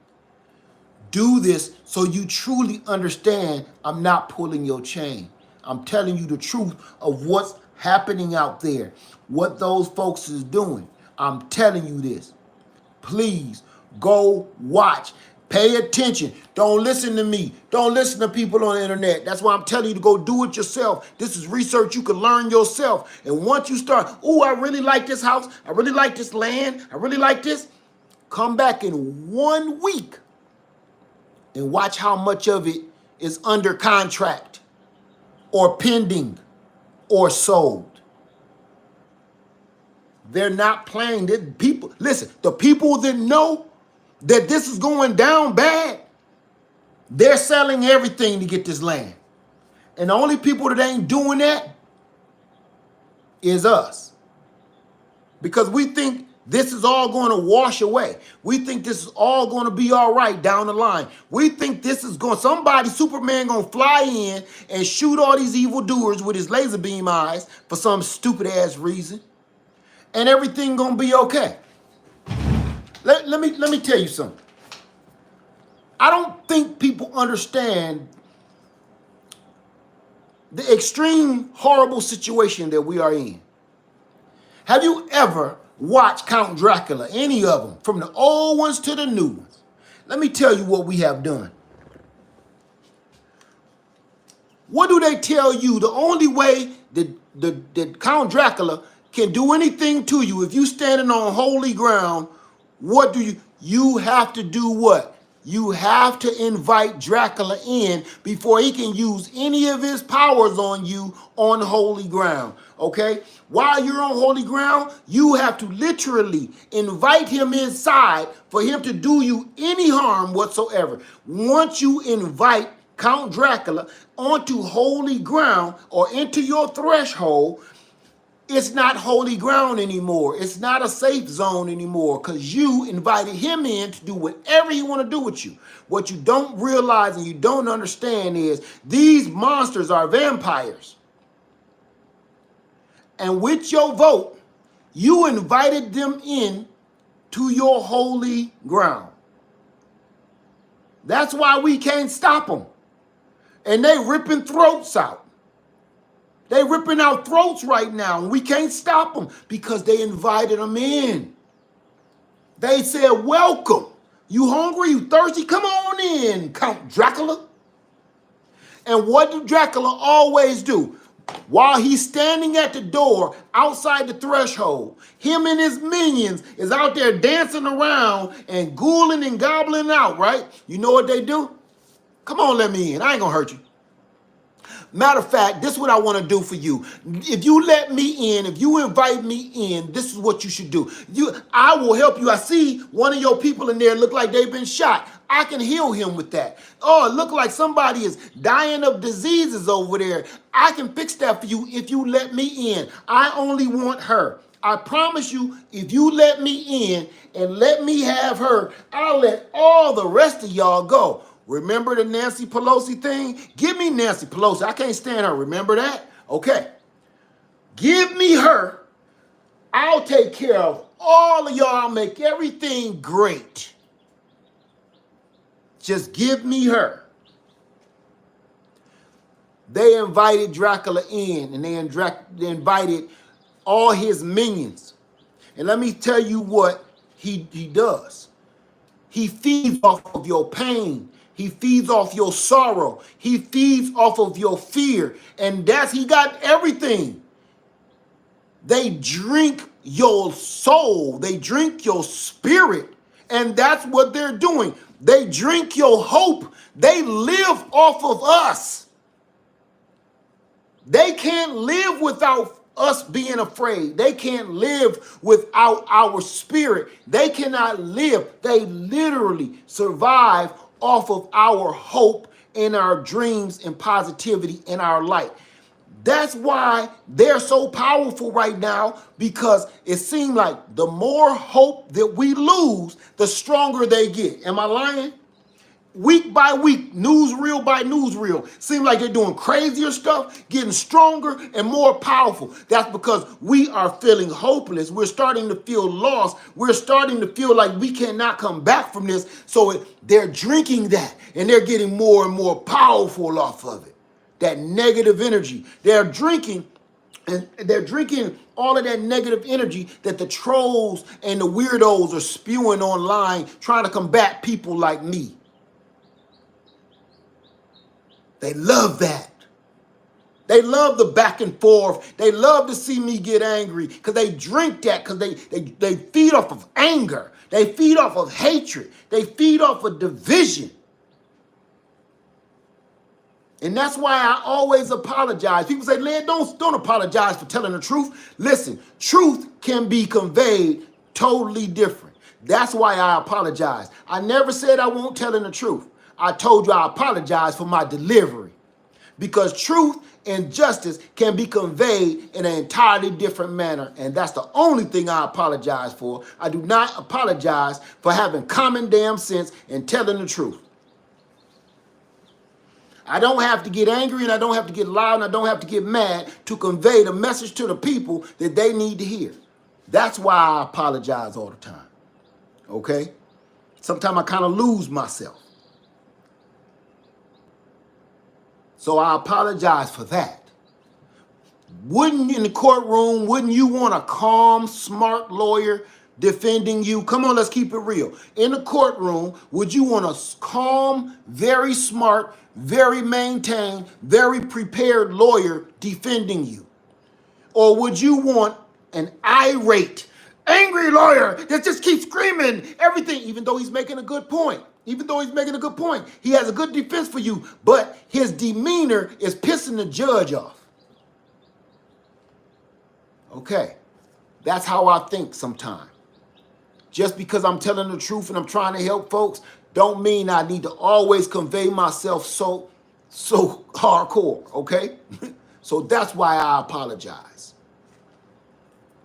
Do this so you truly understand I'm not pulling your chain. I'm telling you the truth of what's happening out there, what those folks is doing. I'm telling you this. Please go watch. Pay attention. Don't listen to me. Don't listen to people on the internet. That's why I'm telling you to go do it yourself. This is research you can learn yourself. And once you start, oh, I really like this house. I really like this land. I really like this. Come back in 1 week and watch how much of it is under contract or pending or sold. They're not playing. People, listen, the people that know that this is going down bad, they're selling everything to get this land. And the only people that ain't doing that is us. Because we think this is all going to wash away. We think this is all going to be all right down the line. We think this is going, Superman going to fly in and shoot all these evildoers with his laser beam eyes for some stupid ass reason. And everything going to be okay. Let me tell you something. I don't think people understand the extreme horrible situation that we are in. Have you ever watched Count Dracula, any of them, from the old ones to the new ones? Let me tell you what we have done. What do they tell you? The only way that Count Dracula can do anything to you, if you standing on holy ground, what do you have to do what? You have to invite Dracula in before he can use any of his powers on you on holy ground, okay? While you're on holy ground, you have to literally invite him inside for him to do you any harm whatsoever. Once you invite Count Dracula onto holy ground or into your threshold, it's not holy ground anymore. It's not a safe zone anymore because you invited him in to do whatever he want to do with you. What you don't realize and you don't understand is these monsters are vampires. And with your vote, you invited them in to your holy ground. That's why we can't stop them. And they ripping throats out. They ripping out throats right now, and we can't stop them because they invited them in. They said, welcome. You hungry? You thirsty? Come on in, Count Dracula. And what do Dracula always do? While he's standing at the door outside the threshold, him and his minions is out there dancing around and ghouling and gobbling out, right? You know what they do? Come on, let me in. I ain't gonna hurt you. Matter of fact, this is what I want to do for you. If you let me in, if you invite me in, this is what you should do. I will help you. I see one of your people in there look like they've been shot. I can heal him with that. Oh, it look like somebody is dying of diseases over there. I can fix that for you if you let me in. I only want her. I promise you, if you let me in and let me have her, I'll let all the rest of y'all go. Remember the Nancy Pelosi thing? Give me Nancy Pelosi. I can't stand her. Remember that? Okay. Give me her. I'll take care of all of y'all. I'll make everything great. Just give me her. They invited Dracula in, and they invited all his minions. And let me tell you what he does. He feeds off of your pain. He feeds off your sorrow. He feeds off of your fear. And he got everything. They drink your soul. They drink your spirit. And that's what they're doing. They drink your hope. They live off of us. They can't live without us being afraid. They can't live without our spirit. They cannot live. They literally survive off of our hope and our dreams and positivity in our light. That's why they're so powerful right now, because it seems like the more hope that we lose, the stronger they get. Am I lying? Week by week, newsreel by newsreel, seems like they're doing crazier stuff, getting stronger and more powerful. That's because we are feeling hopeless. We're starting to feel lost. We're starting to feel like we cannot come back from this. So they're drinking that, and they're getting more and more powerful off of it. That negative energy. They're drinking, and they're drinking all of that negative energy that the trolls and the weirdos are spewing online, trying to combat people like me. They love that. They love the back and forth. They love to see me get angry, because they drink that, because they feed off of anger. They feed off of hatred. They feed off of division. And that's why I always apologize. People say, Lynn, don't apologize for telling the truth. Listen, truth can be conveyed totally different. That's why I apologize. I never said I won't telling the truth. I told you I apologize for my delivery, because truth and justice can be conveyed in an entirely different manner. And that's the only thing I apologize for. I do not apologize for having common damn sense and telling the truth. I don't have to get angry, and I don't have to get loud, and I don't have to get mad to convey the message to the people that they need to hear. That's why I apologize all the time. Okay? Sometimes I kind of lose myself. So I apologize for that. In the courtroom, wouldn't you want a calm, smart lawyer defending you? Come on, let's keep it real. In the courtroom, would you want a calm, very smart, very maintained, very prepared lawyer defending you? Or would you want an irate, angry lawyer that just keeps screaming everything, even though he's making a good point? Even though he's making a good point. He has a good defense for you, but his demeanor is pissing the judge off. Okay, that's how I think sometimes. Just because I'm telling the truth and I'm trying to help folks, don't mean I need to always convey myself so hardcore, okay? So that's why I apologize.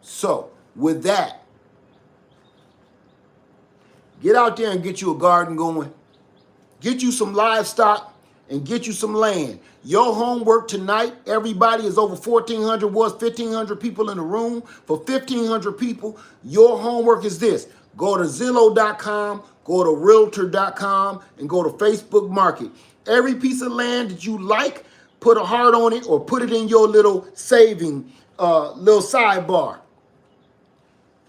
So with that, get out there and get you a garden going. Get you some livestock and get you some land. Your homework tonight, everybody, is over 1,400, was 1,500 people in the room. For 1,500 people, your homework is this. Go to Zillow.com, go to Realtor.com, and go to Facebook Market. Every piece of land that you like, put a heart on it or put it in your little saving, little sidebar.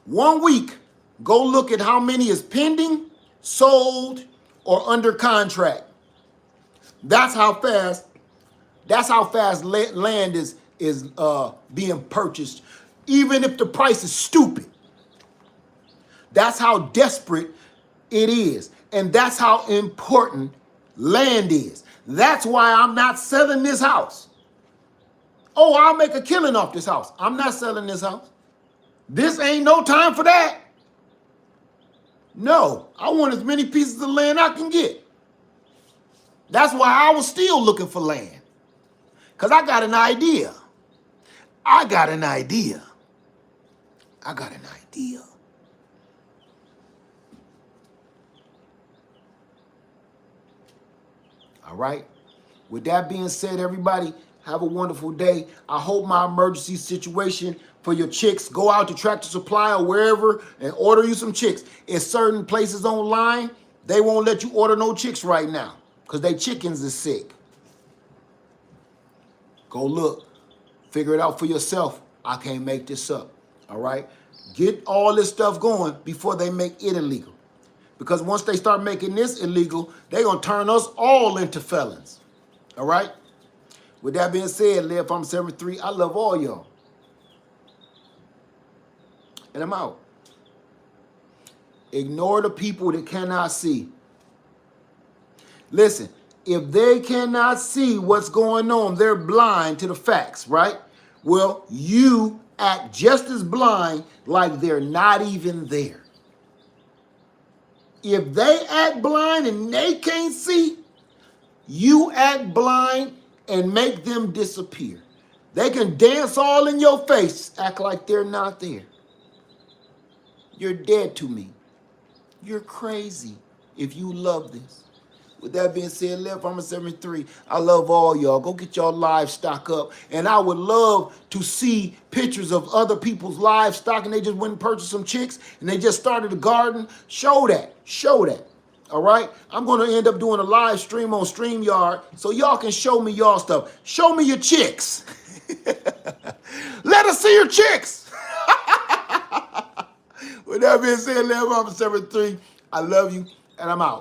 1 week, go look at how many is pending, sold, or under contract. That's how fast land is being purchased, even if the price is stupid. That's how desperate it is. And that's how important land is. That's why I'm not selling this house. Oh, I'll make a killing off this house. I'm not selling this house. This ain't no time for that. No, I want as many pieces of land I can get. That's why I was still looking for land. Because I got an idea. I got an idea. All right. With that being said, everybody, have a wonderful day. I hope my emergency situation for your chicks, go out to Tractor Supply or wherever and order you some chicks. In certain places online, they won't let you order no chicks right now because they chickens is sick. Go look. Figure it out for yourself. I can't make this up. All right? Get all this stuff going before they make it illegal. Because once they start making this illegal, they're going to turn us all into felons. All right? With that being said, Live Farm 73, I love all y'all. And I'm out. Ignore the people that cannot see. Listen, if they cannot see what's going on, they're blind to the facts, right? Well, you act just as blind like they're not even there. If they act blind and they can't see, you act blind and make them disappear. They can dance all in your face, act like they're not there. You're dead to me. You're crazy if you love this. With that being said, Left Farmer 73, I love all y'all. Go get your livestock up. And I would love to see pictures of other people's livestock and they just went and purchased some chicks and they just started a garden. Show that. Show that. All right? I'm going to end up doing a live stream on StreamYard so y'all can show me y'all stuff. Show me your chicks. Let us see your chicks. With that being said, Left Farmer 73, I love you and I'm out.